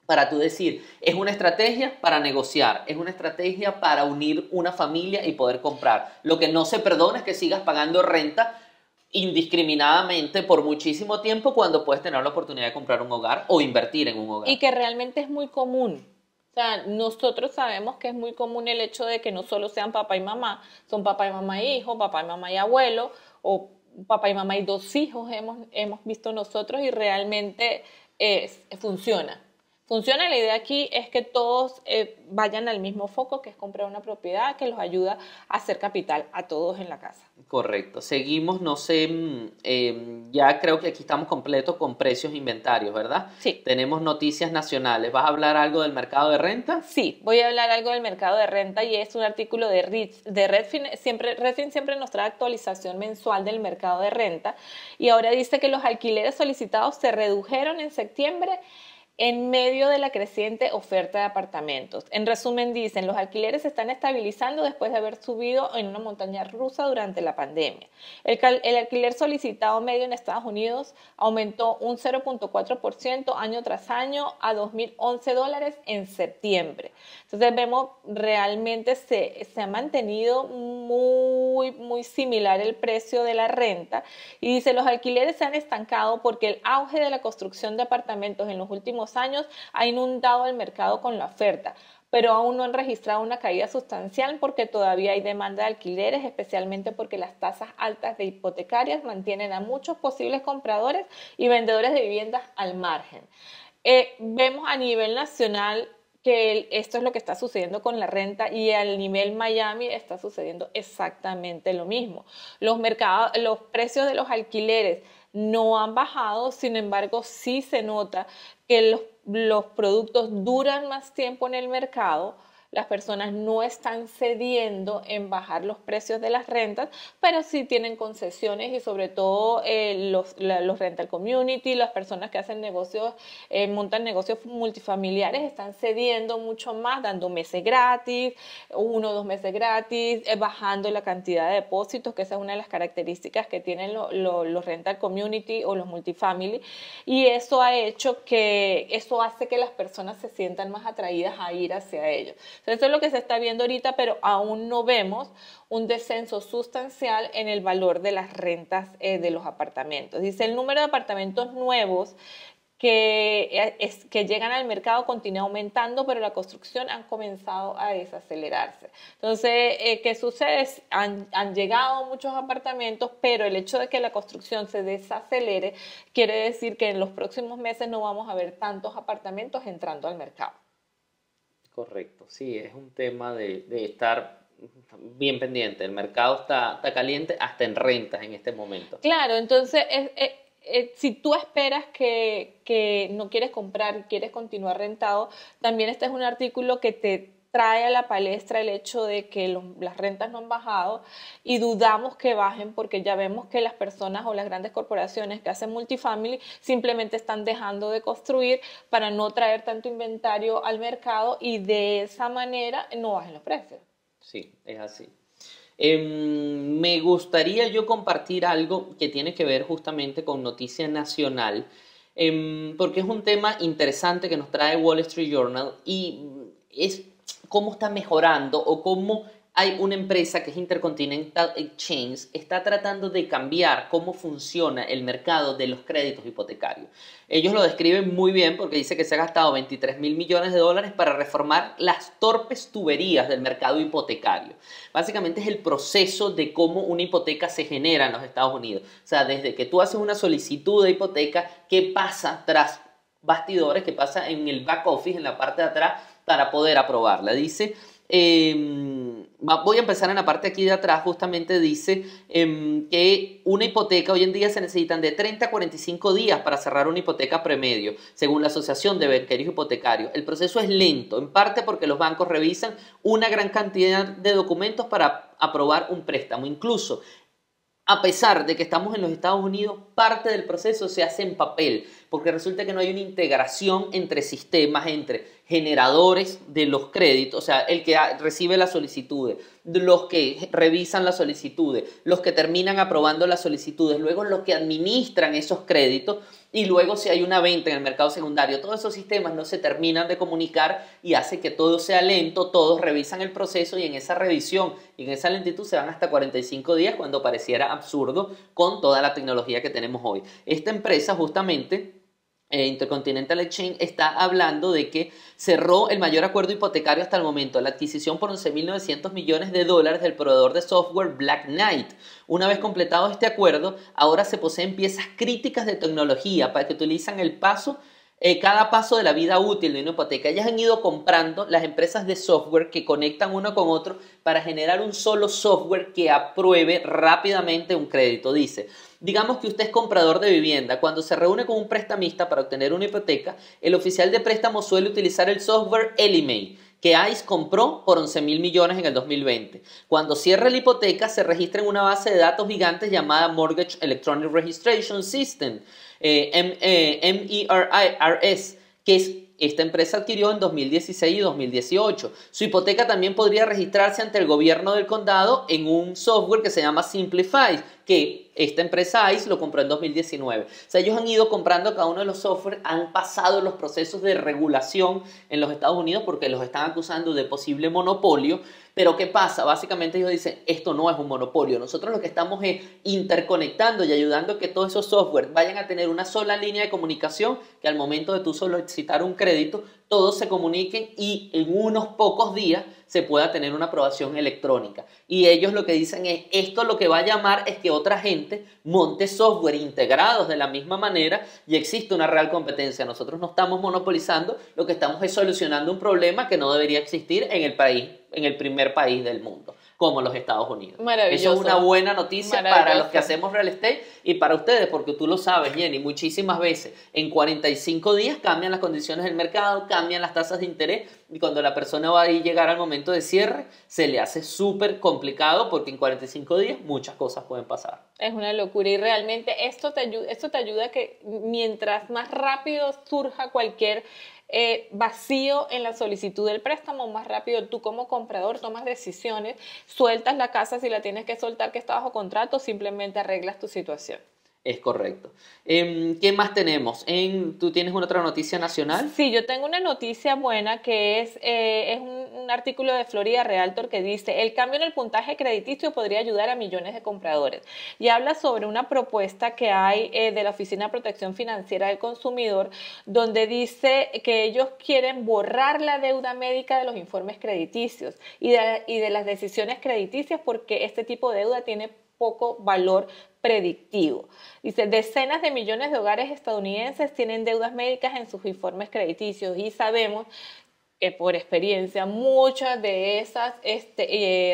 Speaker 1: para tú decir, es una estrategia para negociar, es una estrategia para unir una familia y poder comprar. Lo que no se perdona es que sigas pagando renta indiscriminadamente por muchísimo tiempo cuando puedes tener la oportunidad de comprar un hogar o invertir en un hogar.
Speaker 2: Y que realmente es muy común. O sea, nosotros sabemos que es muy común el hecho de que no solo sean papá y mamá, son papá y mamá y hijo, papá y mamá y abuelo, o papá y mamá y 2 hijos hemos visto nosotros y realmente funciona. Funciona, la idea aquí es que todos vayan al mismo foco, que es comprar una propiedad que los ayuda a hacer capital a todos en la casa.
Speaker 1: Correcto. Seguimos, no sé, ya creo que aquí estamos completos con precios e inventarios, ¿verdad?
Speaker 2: Sí.
Speaker 1: Tenemos noticias nacionales. ¿Vas a hablar algo del mercado de renta?
Speaker 2: Sí, voy a hablar algo del mercado de renta y es un artículo de Redfin. Redfin siempre nos trae actualización mensual del mercado de renta y ahora dice que los alquileres solicitados se redujeron en septiembre en medio de la creciente oferta de apartamentos. En resumen, dicen, los alquileres se están estabilizando después de haber subido en una montaña rusa durante la pandemia. El alquiler solicitado medio en Estados Unidos aumentó un 0.4% año tras año a $2,011 en septiembre. Entonces vemos realmente se ha mantenido muy similar el precio de la renta y dice los alquileres se han estancado porque el auge de la construcción de apartamentos en los últimos años ha inundado el mercado con la oferta, pero aún no han registrado una caída sustancial porque todavía hay demanda de alquileres, especialmente porque las tasas altas de hipotecarias mantienen a muchos posibles compradores y vendedores de viviendas al margen. Vemos a nivel nacional que esto es lo que está sucediendo con la renta y al nivel Miami está sucediendo exactamente lo mismo. Los precios de los alquileres no han bajado, sin embargo, sí se nota que los productos duran más tiempo en el mercado. Las personas no están cediendo en bajar los precios de las rentas, pero sí tienen concesiones y sobre todo los rental community, las personas que hacen negocios, montan negocios multifamiliares, están cediendo mucho más, dando meses gratis, 1 o 2 meses gratis, bajando la cantidad de depósitos, que esa es una de las características que tienen los rental community o los multifamily, y eso hace que las personas se sientan más atraídas a ir hacia ellos. Eso es lo que se está viendo ahorita, pero aún no vemos un descenso sustancial en el valor de las rentas de los apartamentos. Dice, el número de apartamentos nuevos que llegan al mercado continúa aumentando, pero la construcción ha comenzado a desacelerarse. Entonces, ¿qué sucede? Han llegado muchos apartamentos, pero el hecho de que la construcción se desacelere quiere decir que en los próximos meses no vamos a ver tantos apartamentos entrando al mercado.
Speaker 1: Correcto, sí, es un tema de estar bien pendiente. El mercado está caliente hasta en rentas en este momento.
Speaker 2: Claro, entonces si tú esperas que no quieres comprar, quieres continuar rentado, también este es un artículo que te trae a la palestra el hecho de que las rentas no han bajado y dudamos que bajen porque ya vemos que las personas o las grandes corporaciones que hacen multifamily simplemente están dejando de construir para no traer tanto inventario al mercado y de esa manera no bajen los precios.
Speaker 1: Sí, es así. Me gustaría yo compartir algo que tiene que ver justamente con noticia nacional, porque es un tema interesante que nos trae Wall Street Journal y es cómo está mejorando o cómo hay una empresa que es Intercontinental Exchange, está tratando de cambiar cómo funciona el mercado de los créditos hipotecarios. Ellos lo describen muy bien porque dice que se ha gastado 23.000 millones de dólares para reformar las torpes tuberías del mercado hipotecario. Básicamente es el proceso de cómo una hipoteca se genera en los Estados Unidos. O sea, desde que tú haces una solicitud de hipoteca, ¿qué pasa tras bastidores? ¿Qué pasa en el back office, en la parte de atrás, para poder aprobarla? Dice, voy a empezar en la parte aquí de atrás, justamente dice que una hipoteca hoy en día se necesitan de 30 a 45 días para cerrar una hipoteca promedio, según la Asociación de Banqueros Hipotecarios. El proceso es lento, en parte porque los bancos revisan una gran cantidad de documentos para aprobar un préstamo. Incluso, a pesar de que estamos en los Estados Unidos, parte del proceso se hace en papel, porque resulta que no hay una integración entre sistemas, entre generadores de los créditos, o sea, el que recibe las solicitudes, los que revisan las solicitudes, los que terminan aprobando las solicitudes, luego los que administran esos créditos y luego si hay una venta en el mercado secundario. Todos esos sistemas no se terminan de comunicar y hace que todo sea lento, todos revisan el proceso y en esa revisión y en esa lentitud se van hasta 45 días cuando pareciera absurdo con toda la tecnología que tenemos hoy. Esta empresa justamente, Intercontinental Exchange, está hablando de que cerró el mayor acuerdo hipotecario hasta el momento, la adquisición por 11.900 millones de dólares del proveedor de software Black Knight. Una vez completado este acuerdo, ahora se poseen piezas críticas de tecnología para que utilizan cada paso de la vida útil de una hipoteca. Ellas han ido comprando las empresas de software que conectan uno con otro para generar un solo software que apruebe rápidamente un crédito. Dice, digamos que usted es comprador de vivienda. Cuando se reúne con un prestamista para obtener una hipoteca, el oficial de préstamo suele utilizar el software Ellie Mae, que ICE compró por 11.000 millones en el 2020. Cuando cierra la hipoteca, se registra en una base de datos gigantes llamada Mortgage Electronic Registration System, MERS, que esta empresa adquirió en 2016 y 2018. Su hipoteca también podría registrarse ante el gobierno del condado en un software que se llama Simplify, que esta empresa ICE lo compró en 2019. O sea, ellos han ido comprando cada uno de los software, han pasado los procesos de regulación en los Estados Unidos porque los están acusando de posible monopolio. Pero ¿qué pasa? Básicamente ellos dicen, esto no es un monopolio. Nosotros lo que estamos es interconectando y ayudando a que todos esos software vayan a tener una sola línea de comunicación, que al momento de tú solicitar un crédito, todos se comuniquen y en unos pocos días se pueda tener una aprobación electrónica. Y ellos lo que dicen es, esto lo que va a llamar es que otra gente monte software integrados de la misma manera y existe una real competencia. Nosotros no estamos monopolizando, lo que estamos es solucionando un problema que no debería existir en el país, en el primer país del mundo, como los Estados Unidos.
Speaker 2: Maravilloso.
Speaker 1: Eso es una buena noticia para los que hacemos real estate y para ustedes, porque tú lo sabes, Jenny, muchísimas veces. En 45 días cambian las condiciones del mercado, cambian las tasas de interés y cuando la persona va a llegar al momento de cierre, se le hace súper complicado porque en 45 días muchas cosas pueden pasar.
Speaker 2: Es una locura y realmente esto te ayuda a que mientras más rápido surja cualquier vacío en la solicitud del préstamo, más rápido tú como comprador tomas decisiones, sueltas la casa si la tienes que soltar que está bajo contrato, simplemente arreglas tu situación.
Speaker 1: Es correcto. ¿Qué más tenemos? ¿Tú tienes una otra noticia nacional?
Speaker 2: Sí, yo tengo una noticia buena que es un artículo de Florida Realtor que dice el cambio en el puntaje crediticio podría ayudar a millones de compradores y habla sobre una propuesta que hay de la Oficina de Protección Financiera del Consumidor donde dice que ellos quieren borrar la deuda médica de los informes crediticios y de las decisiones crediticias porque este tipo de deuda tiene poco valor predictivo. Dice, decenas de millones de hogares estadounidenses tienen deudas médicas en sus informes crediticios y sabemos que por experiencia muchas de esas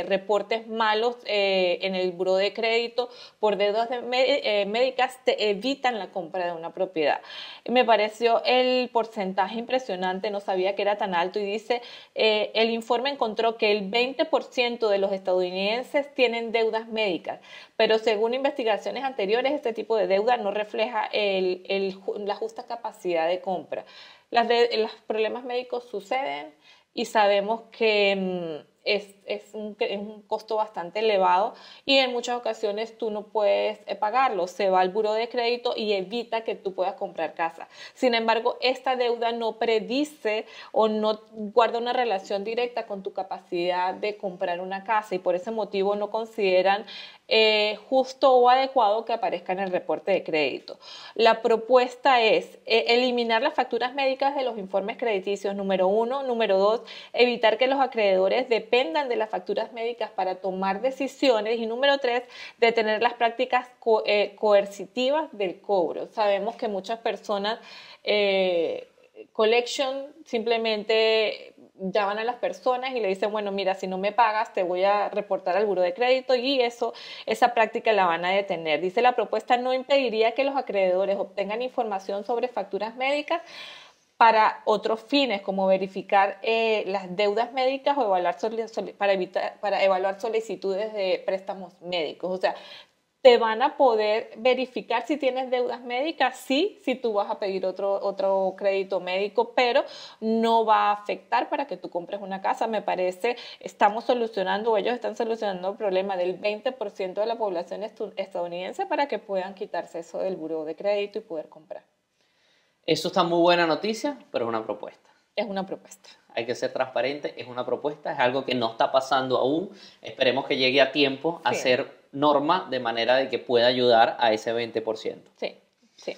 Speaker 2: reportes malos en el buró de crédito por deudas médicas te evitan la compra de una propiedad. Me pareció el porcentaje impresionante, no sabía que era tan alto y dice, el informe encontró que el 20% de los estadounidenses tienen deudas médicas, pero según investigaciones anteriores este tipo de deuda no refleja la justa capacidad de compra. Los problemas médicos suceden y sabemos que es un costo bastante elevado y en muchas ocasiones tú no puedes pagarlo, se va al buró de crédito y evita que tú puedas comprar casa. Sin embargo, esta deuda no predice o no guarda una relación directa con tu capacidad de comprar una casa y por ese motivo no consideran justo o adecuado que aparezca en el reporte de crédito. La propuesta es eliminar las facturas médicas de los informes crediticios, número 1. Número 2, evitar que los acreedores dependan de las facturas médicas para tomar decisiones. Y número 3, detener las prácticas coercitivas del cobro. Sabemos que muchas personas collection simplemente llaman a las personas y le dicen, bueno, mira, si no me pagas te voy a reportar al buró de crédito y esa práctica la van a detener. Dice la propuesta no impediría que los acreedores obtengan información sobre facturas médicas para otros fines, como verificar las deudas médicas o para evaluar solicitudes de préstamos médicos. O sea, te van a poder verificar si tienes deudas médicas, sí, si tú vas a pedir otro crédito médico, pero no va a afectar para que tú compres una casa. Me parece, ellos están solucionando el problema del 20% de la población estadounidense para que puedan quitarse eso del buró de crédito y poder comprar.
Speaker 1: Eso está muy buena noticia, pero es una propuesta.
Speaker 2: Es una propuesta.
Speaker 1: Hay que ser transparente, es una propuesta, es algo que no está pasando aún. Esperemos que llegue a tiempo a ser norma de manera de que pueda ayudar a ese 20%.
Speaker 2: Sí, sí.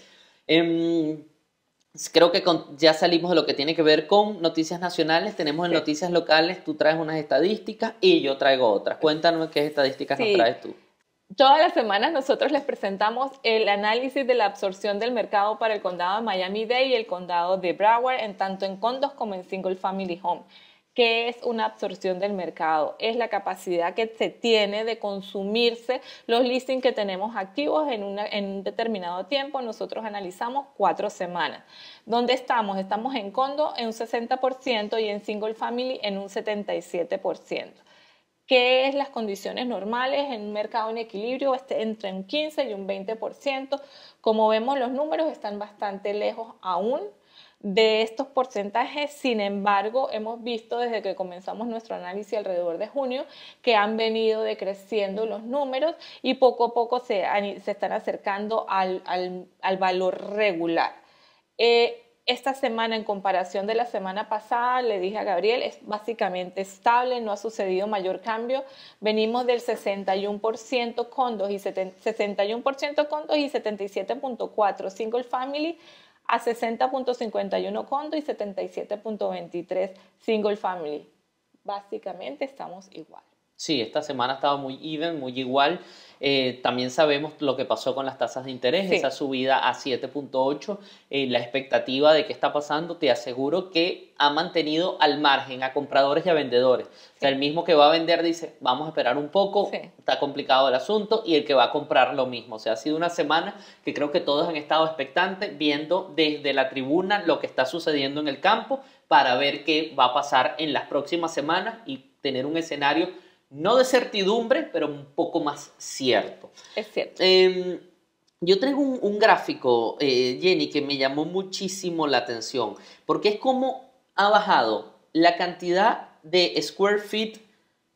Speaker 1: Creo que ya salimos de lo que tiene que ver con noticias nacionales. Tenemos en noticias locales, tú traes unas estadísticas y yo traigo otras. Cuéntanos qué estadísticas nos traes tú.
Speaker 2: Todas las semanas nosotros les presentamos el análisis de la absorción del mercado para el condado de Miami-Dade y el condado de Broward, tanto en condos como en single family home. ¿Qué es una absorción del mercado? Es la capacidad que se tiene de consumirse los listings que tenemos activos en un determinado tiempo. Nosotros analizamos 4 semanas. ¿Dónde estamos? Estamos en condo en un 60% y en single family en un 77%. ¿Qué es las condiciones normales en un mercado en equilibrio? Entre un 15 y un 20%. Como vemos, los números están bastante lejos aún de estos porcentajes. Sin embargo, hemos visto desde que comenzamos nuestro análisis alrededor de junio que han venido decreciendo los números y poco a poco se están acercando al valor regular. Esta semana, en comparación de la semana pasada, le dije a Gabriel, es básicamente estable, no ha sucedido mayor cambio. Venimos del 61% condos y 61% condos y 77.4% single family a 60.51 condo y 77.23 single family. Básicamente estamos igual.
Speaker 1: Sí, esta semana estaba muy even, muy igual. También sabemos lo que pasó con las tasas de interés,
Speaker 2: Sí.
Speaker 1: esa subida a 7.8. La expectativa de qué está pasando, te aseguro que ha mantenido al margen a compradores y a vendedores. O sea, el mismo que va a vender dice, vamos a esperar un poco, está complicado el asunto, y el que va a comprar lo mismo. O sea, ha sido una semana que creo que todos han estado expectantes, viendo desde la tribuna lo que está sucediendo en el campo para ver qué va a pasar en las próximas semanas y tener un escenario no de certidumbre, pero un poco más cierto.
Speaker 2: Es cierto.
Speaker 1: Yo traigo un gráfico, Jenny, que me llamó muchísimo la atención, porque es como ha bajado la cantidad de square feet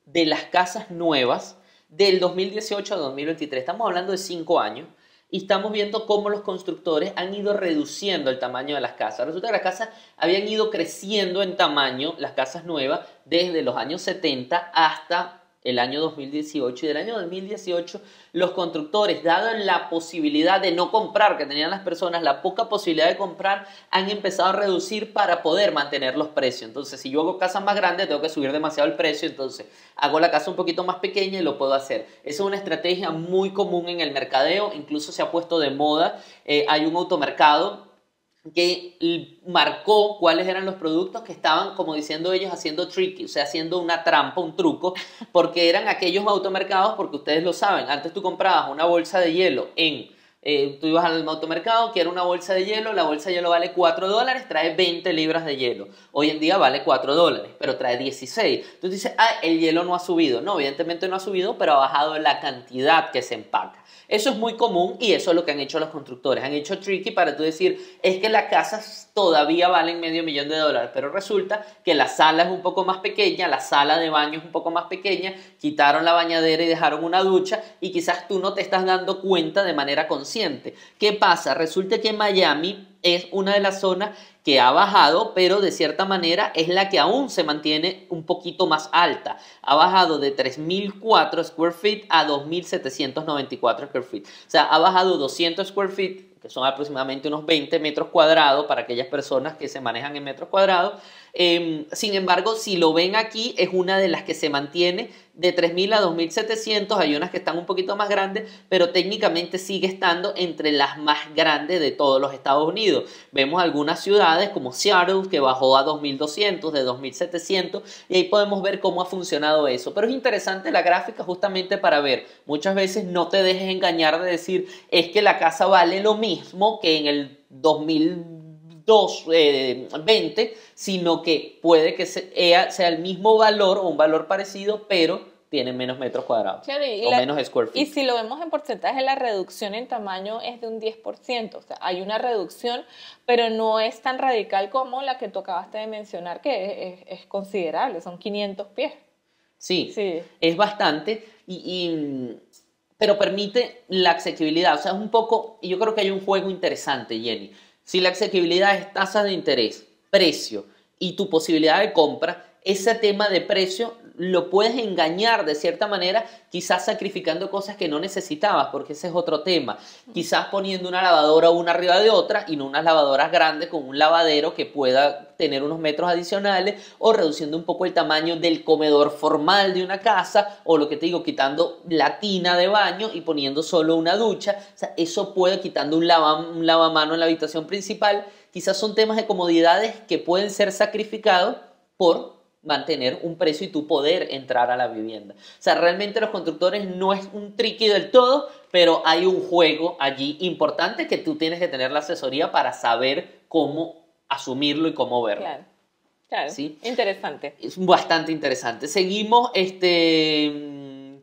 Speaker 1: de las casas nuevas del 2018 a 2023. Estamos hablando de 5 años. Y estamos viendo cómo los constructores han ido reduciendo el tamaño de las casas. Resulta que las casas habían ido creciendo en tamaño, las casas nuevas, desde los años 70 hasta el año 2018. Y del año 2018 los constructores, dado la posibilidad de no comprar que tenían las personas, la poca posibilidad de comprar, han empezado a reducir para poder mantener los precios. Entonces, si yo hago casas más grandes, tengo que subir demasiado el precio, entonces hago la casa un poquito más pequeña y lo puedo hacer. Esa es una estrategia muy común en el mercadeo, incluso se ha puesto de moda. Hay un automercado que marcó cuáles eran los productos que estaban, como diciendo ellos, haciendo tricky, o sea, haciendo una trampa, un truco, porque eran aquellos automercados, porque ustedes lo saben, antes tú comprabas una bolsa de hielo tú ibas al automercado, quiero una bolsa de hielo, la bolsa de hielo vale $4, trae 20 libras de hielo. Hoy en día vale $4, pero trae 16. Entonces dices, el hielo no ha subido. No, evidentemente no ha subido, pero ha bajado la cantidad que se empaca. Eso es muy común y eso es lo que han hecho los constructores. Han hecho tricky para tú decir, es que las casas todavía valen $500,000, pero resulta que la sala es un poco más pequeña, la sala de baño es un poco más pequeña, quitaron la bañadera y dejaron una ducha y quizás tú no te estás dando cuenta de manera consciente. ¿Qué pasa? Resulta que Miami es una de las zonas que ha bajado, pero de cierta manera es la que aún se mantiene un poquito más alta. Ha bajado de 3.004 square feet a 2.794 square feet. O sea, ha bajado 200 square feet, que son aproximadamente unos 20 metros cuadrados para aquellas personas que se manejan en metros cuadrados. Sin embargo, si lo ven aquí, es una de las que se mantiene de 3.000 a 2.700. Hay unas que están un poquito más grandes, pero técnicamente sigue estando entre las más grandes de todos los Estados Unidos. Vemos algunas ciudades como Seattle, que bajó a 2.200, de 2.700, y ahí podemos ver cómo ha funcionado eso. Pero es interesante la gráfica justamente para ver. Muchas veces no te dejes engañar de decir, es que la casa vale lo mismo que en el 2020, sino que puede que sea el mismo valor o un valor parecido, pero tiene menos metros cuadrados,
Speaker 2: claro,
Speaker 1: o menos square feet.
Speaker 2: Y si lo vemos en porcentaje, la reducción en tamaño es de un 10%. O sea, hay una reducción, pero no es tan radical como la que tú acabaste de mencionar, que es considerable, son 500 pies.
Speaker 1: Sí, es bastante, pero permite la asequibilidad. O sea, es un poco, y yo creo que hay un juego interesante, Jenny. Si la asequibilidad es tasa de interés, precio y tu posibilidad de compra, ese tema de precio lo puedes engañar de cierta manera, quizás sacrificando cosas que no necesitabas, porque ese es otro tema. Quizás poniendo una lavadora una arriba de otra y no unas lavadoras grandes con un lavadero que pueda tener unos metros adicionales, o reduciendo un poco el tamaño del comedor formal de una casa, o lo que te digo, quitando la tina de baño y poniendo solo una ducha. O sea, eso puede, quitando un lavamano en la habitación principal. Quizás son temas de comodidades que pueden ser sacrificados por mantener un precio y tú poder entrar a la vivienda. O sea, realmente los constructores no es un tricky del todo, pero hay un juego allí importante que tú tienes que tener la asesoría para saber cómo asumirlo y cómo verlo.
Speaker 2: Claro, ¿sí? Interesante.
Speaker 1: Es bastante interesante. Seguimos,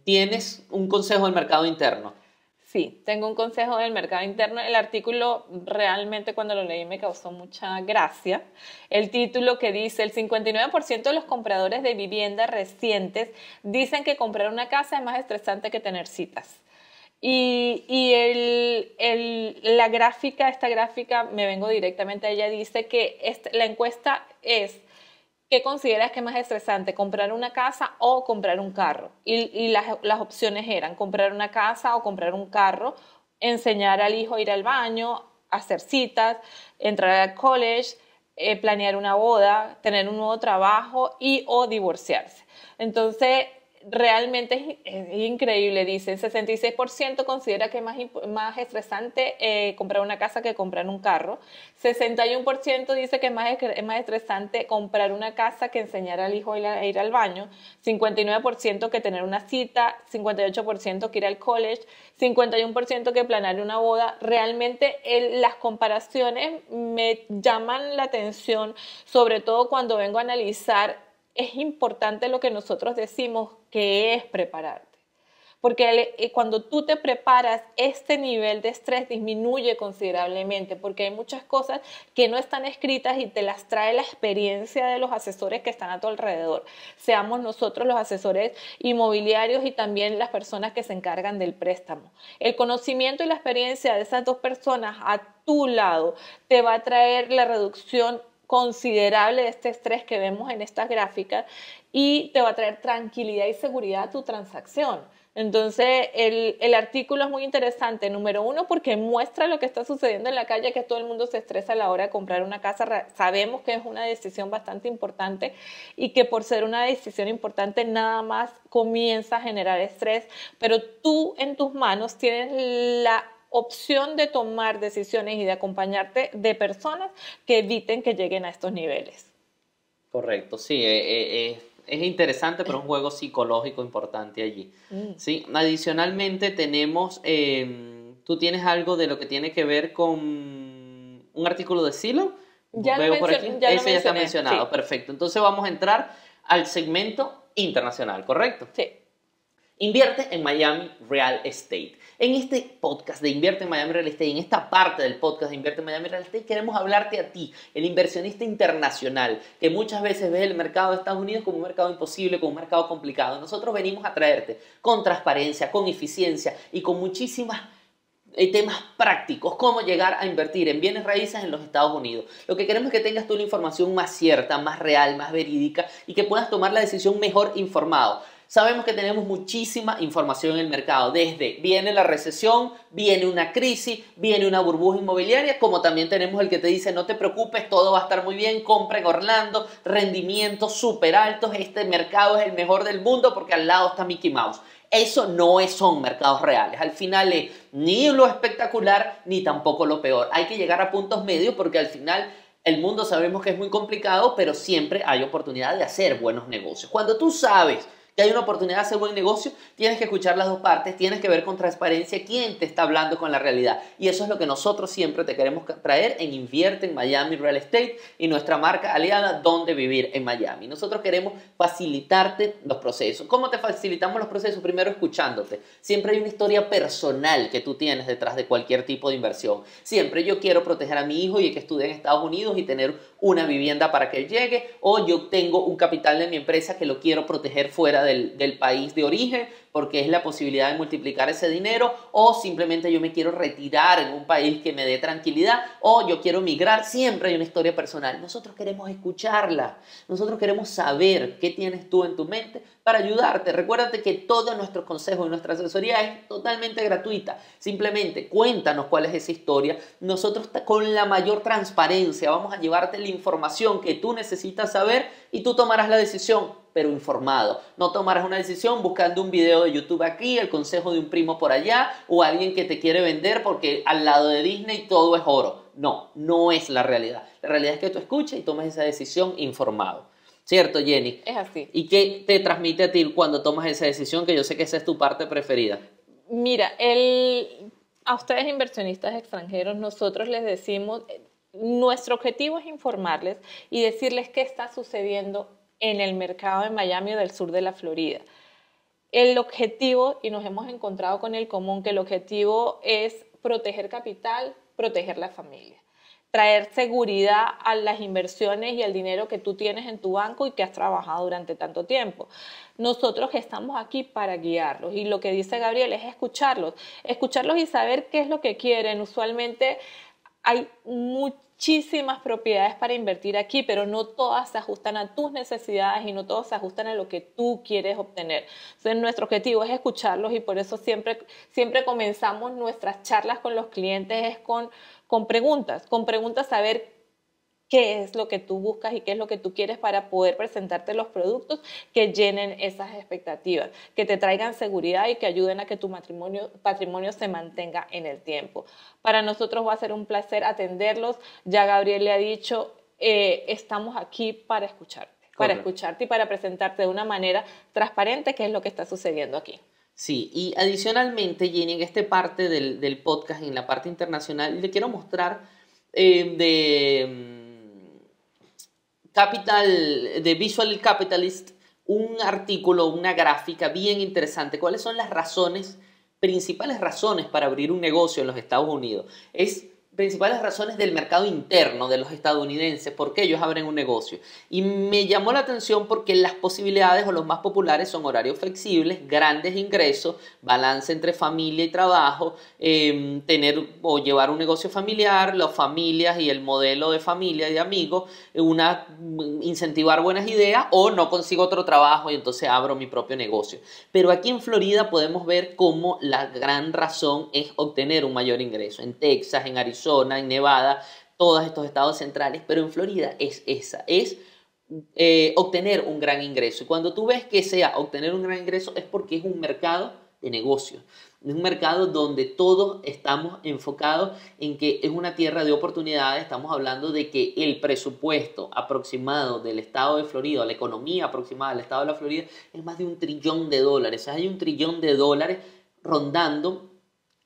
Speaker 1: ¿tienes un consejo del mercado interno?
Speaker 2: Sí, tengo un consejo del mercado interno. El artículo realmente cuando lo leí me causó mucha gracia. El título que dice, el 59% de los compradores de vivienda recientes dicen que comprar una casa es más estresante que tener citas. Y esta gráfica, me vengo directamente a ella, dice que la encuesta es, ¿qué consideras que es más estresante, comprar una casa o comprar un carro? Y las opciones eran comprar una casa o comprar un carro, enseñar al hijo a ir al baño, hacer citas, entrar al college, planear una boda, tener un nuevo trabajo y o divorciarse. Entonces, realmente es increíble, dice, el 66% considera que es más estresante comprar una casa que comprar un carro, 61% dice que es más estresante comprar una casa que enseñar al hijo a ir al baño, 59% que tener una cita, 58% que ir al college, 51% que planear una boda. Realmente las comparaciones me llaman la atención, sobre todo cuando vengo a analizar. Es importante lo que nosotros decimos que es prepararte. Porque cuando tú te preparas, este nivel de estrés disminuye considerablemente, porque hay muchas cosas que no están escritas y te las trae la experiencia de los asesores que están a tu alrededor. Seamos nosotros los asesores inmobiliarios y también las personas que se encargan del préstamo. El conocimiento y la experiencia de esas dos personas a tu lado te va a traer la reducción considerable de este estrés que vemos en estas gráficas y te va a traer tranquilidad y seguridad a tu transacción. Entonces, el artículo es muy interesante, número uno, porque muestra lo que está sucediendo en la calle, que todo el mundo se estresa a la hora de comprar una casa. Sabemos que es una decisión bastante importante y que por ser una decisión importante nada más comienza a generar estrés, pero tú en tus manos tienes la opción de tomar decisiones y de acompañarte de personas que eviten que lleguen a estos niveles.
Speaker 1: Correcto, sí, es interesante, pero es un juego psicológico importante allí. ¿Sí? Adicionalmente tenemos, tú tienes algo de lo que tiene que ver con un artículo de Zillow.
Speaker 2: Ya
Speaker 1: Veo por aquí, ese ya está mencionado,
Speaker 2: sí.
Speaker 1: Perfecto. Entonces vamos a entrar al segmento internacional, ¿correcto?
Speaker 2: Sí.
Speaker 1: Invierte en Miami Real Estate. En este podcast de Invierte en Miami Real Estate, en esta parte del podcast de Invierte en Miami Real Estate, queremos hablarte a ti, el inversionista internacional, que muchas veces ves el mercado de Estados Unidos como un mercado imposible, como un mercado complicado. Nosotros venimos a traerte con transparencia, con eficiencia y con muchísimas temas prácticos, cómo llegar a invertir en bienes raíces en los Estados Unidos. Lo que queremos es que tengas tú la información más cierta, más real, más verídica y que puedas tomar la decisión mejor informado. Sabemos que tenemos muchísima información en el mercado, desde viene la recesión, viene una crisis, viene una burbuja inmobiliaria, como también tenemos el que te dice no te preocupes, todo va a estar muy bien, compra en Orlando, rendimientos súper altos, este mercado es el mejor del mundo porque al lado está Mickey Mouse. Eso no son mercados reales, al final es ni lo espectacular ni tampoco lo peor. Hay que llegar a puntos medios porque al final el mundo sabemos que es muy complicado, pero siempre hay oportunidad de hacer buenos negocios. Cuando tú sabes que hay una oportunidad de hacer buen negocio, tienes que escuchar las dos partes, tienes que ver con transparencia quién te está hablando con la realidad. Y eso es lo que nosotros siempre te queremos traer en Invierte en Miami Real Estate y nuestra marca aliada Donde Vivir en Miami. Nosotros queremos facilitarte los procesos. ¿Cómo te facilitamos los procesos? Primero escuchándote. Siempre hay una historia personal que tú tienes detrás de cualquier tipo de inversión. Siempre yo quiero proteger a mi hijo y que estudie en Estados Unidos y tener una vivienda para que él llegue, o yo tengo un capital de mi empresa que lo quiero proteger fuera del país de origen porque es la posibilidad de multiplicar ese dinero, o simplemente yo me quiero retirar en un país que me dé tranquilidad, o yo quiero migrar. Siempre hay una historia personal. Nosotros queremos escucharla, nosotros queremos saber qué tienes tú en tu mente para ayudarte. Recuérdate que todos nuestros consejos y nuestra asesoría es totalmente gratuita. Simplemente cuéntanos cuál es esa historia. Nosotros con la mayor transparencia vamos a llevarte la información que tú necesitas saber y tú tomarás la decisión, pero informado. No tomarás una decisión buscando un video de YouTube aquí, el consejo de un primo por allá, o alguien que te quiere vender porque al lado de Disney todo es oro. No, no es la realidad. La realidad es que tú escuches y tomes esa decisión informado. ¿Cierto, Jenny?
Speaker 2: Es así.
Speaker 1: ¿Y qué te transmite a ti cuando tomas esa decisión? Que yo sé que esa es tu parte preferida.
Speaker 2: Mira, a ustedes inversionistas extranjeros, nosotros les decimos, nuestro objetivo es informarles y decirles qué está sucediendo en el mercado de Miami o del sur de la Florida. El objetivo, y nos hemos encontrado con el común, que el objetivo es proteger capital, proteger la familia, traer seguridad a las inversiones y al dinero que tú tienes en tu banco y que has trabajado durante tanto tiempo. Nosotros estamos aquí para guiarlos y lo que dice Gabriel es escucharlos y saber qué es lo que quieren. Usualmente hay muchísimas propiedades para invertir aquí, pero no todas se ajustan a tus necesidades y no todas se ajustan a lo que tú quieres obtener. Entonces, nuestro objetivo es escucharlos y por eso siempre comenzamos nuestras charlas con los clientes es con preguntas, saber qué es lo que tú buscas y qué es lo que tú quieres para poder presentarte los productos que llenen esas expectativas, que te traigan seguridad y que ayuden a que tu patrimonio se mantenga en el tiempo. Para nosotros va a ser un placer atenderlos. Ya Gabriel le ha dicho, estamos aquí para escucharte. Correcto. Para escucharte y para presentarte de una manera transparente qué es lo que está sucediendo aquí.
Speaker 1: Sí, y adicionalmente, Jenny, en esta parte del podcast, en la parte internacional, le quiero mostrar de Visual Capitalist, un artículo, una gráfica bien interesante. ¿Cuáles son las principales razones para abrir un negocio en los Estados Unidos? Principales razones del mercado interno de los estadounidenses, por qué ellos abren un negocio. Y me llamó la atención porque las posibilidades o los más populares son horarios flexibles, grandes ingresos, balance entre familia y trabajo, tener o llevar un negocio familiar, las familias y el modelo de familia y de amigos, incentivar buenas ideas o no consigo otro trabajo y entonces abro mi propio negocio. Pero aquí en Florida podemos ver cómo la gran razón es obtener un mayor ingreso. En Texas, en Arizona, en Nevada, todos estos estados centrales, pero en Florida es obtener un gran ingreso. Y cuando tú ves que sea obtener un gran ingreso es porque es un mercado de negocios. Es un mercado donde todos estamos enfocados en que es una tierra de oportunidades. Estamos hablando de que el presupuesto aproximado del estado de Florida, la economía aproximada del estado de la Florida es más de $1 trillón. O sea, hay $1 trillón rondando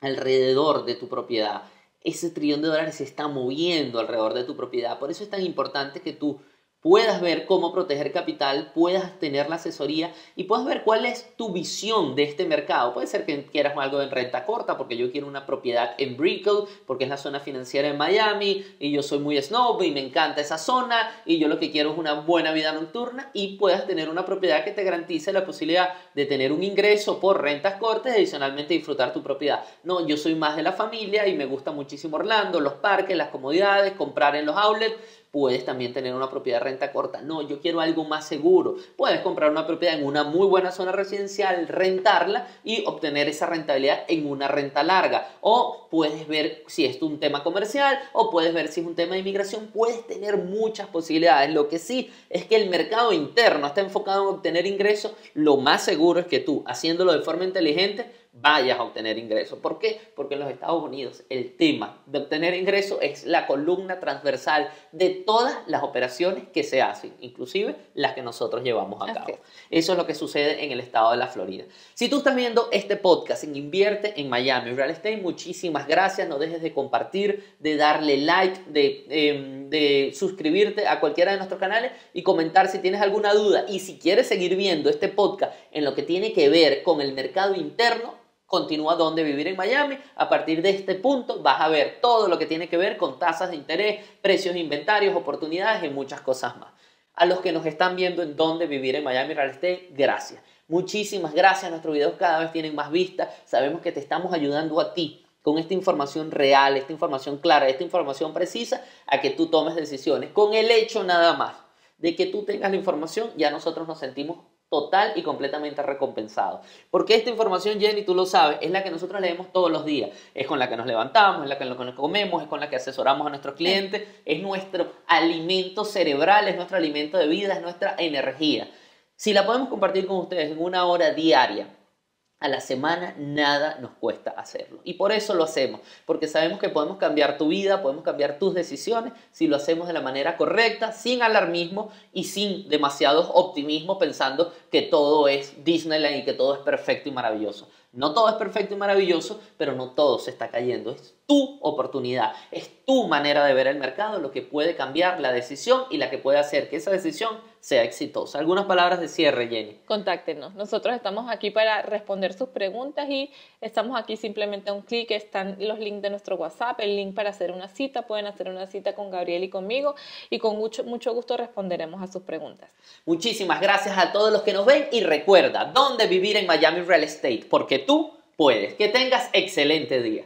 Speaker 1: alrededor de tu propiedad. Ese $1 trillón se está moviendo alrededor de tu propiedad. Por eso es tan importante que tú puedas ver cómo proteger capital, puedas tener la asesoría y puedas ver cuál es tu visión de este mercado. Puede ser que quieras algo en renta corta, porque yo quiero una propiedad en Brickell, porque es la zona financiera en Miami y yo soy muy snob y me encanta esa zona y yo lo que quiero es una buena vida nocturna, y puedas tener una propiedad que te garantice la posibilidad de tener un ingreso por rentas cortas y adicionalmente disfrutar tu propiedad. No, yo soy más de la familia y me gusta muchísimo Orlando, los parques, las comodidades, comprar en los outlets. Puedes también tener una propiedad de renta corta. No, yo quiero algo más seguro. Puedes comprar una propiedad en una muy buena zona residencial, rentarla y obtener esa rentabilidad en una renta larga. O puedes ver si es un tema comercial o puedes ver si es un tema de inmigración. Puedes tener muchas posibilidades. Lo que sí es que el mercado interno está enfocado en obtener ingresos. Lo más seguro es que tú, haciéndolo de forma inteligente, vayas a obtener ingresos. ¿Por qué? Porque en los Estados Unidos el tema de obtener ingresos es la columna transversal de todas las operaciones que se hacen, inclusive las que nosotros llevamos a cabo. Eso es lo que sucede en el estado de la Florida. Si tú estás viendo este podcast en Invierte en Miami Real Estate, muchísimas gracias. No dejes de compartir, de darle like, de suscribirte a cualquiera de nuestros canales y comentar si tienes alguna duda. Y si quieres seguir viendo este podcast en lo que tiene que ver con el mercado interno, continúa Dónde Vivir en Miami. A partir de este punto vas a ver todo lo que tiene que ver con tasas de interés, precios de inventarios, oportunidades y muchas cosas más. A los que nos están viendo en Dónde Vivir en Miami Real Estate, gracias. Muchísimas gracias. Nuestros videos cada vez tienen más vistas. Sabemos que te estamos ayudando a ti con esta información real, esta información clara, esta información precisa, a que tú tomes decisiones. Con el hecho nada más de que tú tengas la información, ya nosotros nos sentimos total y completamente recompensado. Porque esta información, Jenny, tú lo sabes, es la que nosotros leemos todos los días. Es con la que nos levantamos, es la que nos comemos, es con la que asesoramos a nuestros clientes, es nuestro alimento cerebral, es nuestro alimento de vida, es nuestra energía. Si la podemos compartir con ustedes en 1 hora diaria a la semana, nada nos cuesta hacerlo. Y por eso lo hacemos, porque sabemos que podemos cambiar tu vida, podemos cambiar tus decisiones si lo hacemos de la manera correcta, sin alarmismo y sin demasiado optimismo, pensando que todo es Disneyland y que todo es perfecto y maravilloso. No todo es perfecto y maravilloso, pero no todo se está cayendo. Es tu oportunidad, es tu manera de ver el mercado lo que puede cambiar la decisión y la que puede hacer que esa decisión sea exitosa. Algunas palabras de cierre, Jenny.
Speaker 2: Contáctenos. Nosotros estamos aquí para responder sus preguntas y estamos aquí simplemente a un clic. Están los links de nuestro WhatsApp, el link para hacer una cita. Pueden hacer una cita con Gabriel y conmigo y con mucho gusto responderemos a sus preguntas.
Speaker 1: Muchísimas gracias a todos los que nos ven y recuerda, Dónde Vivir en Miami Real Estate, porque tú puedes. Que tengas excelente día.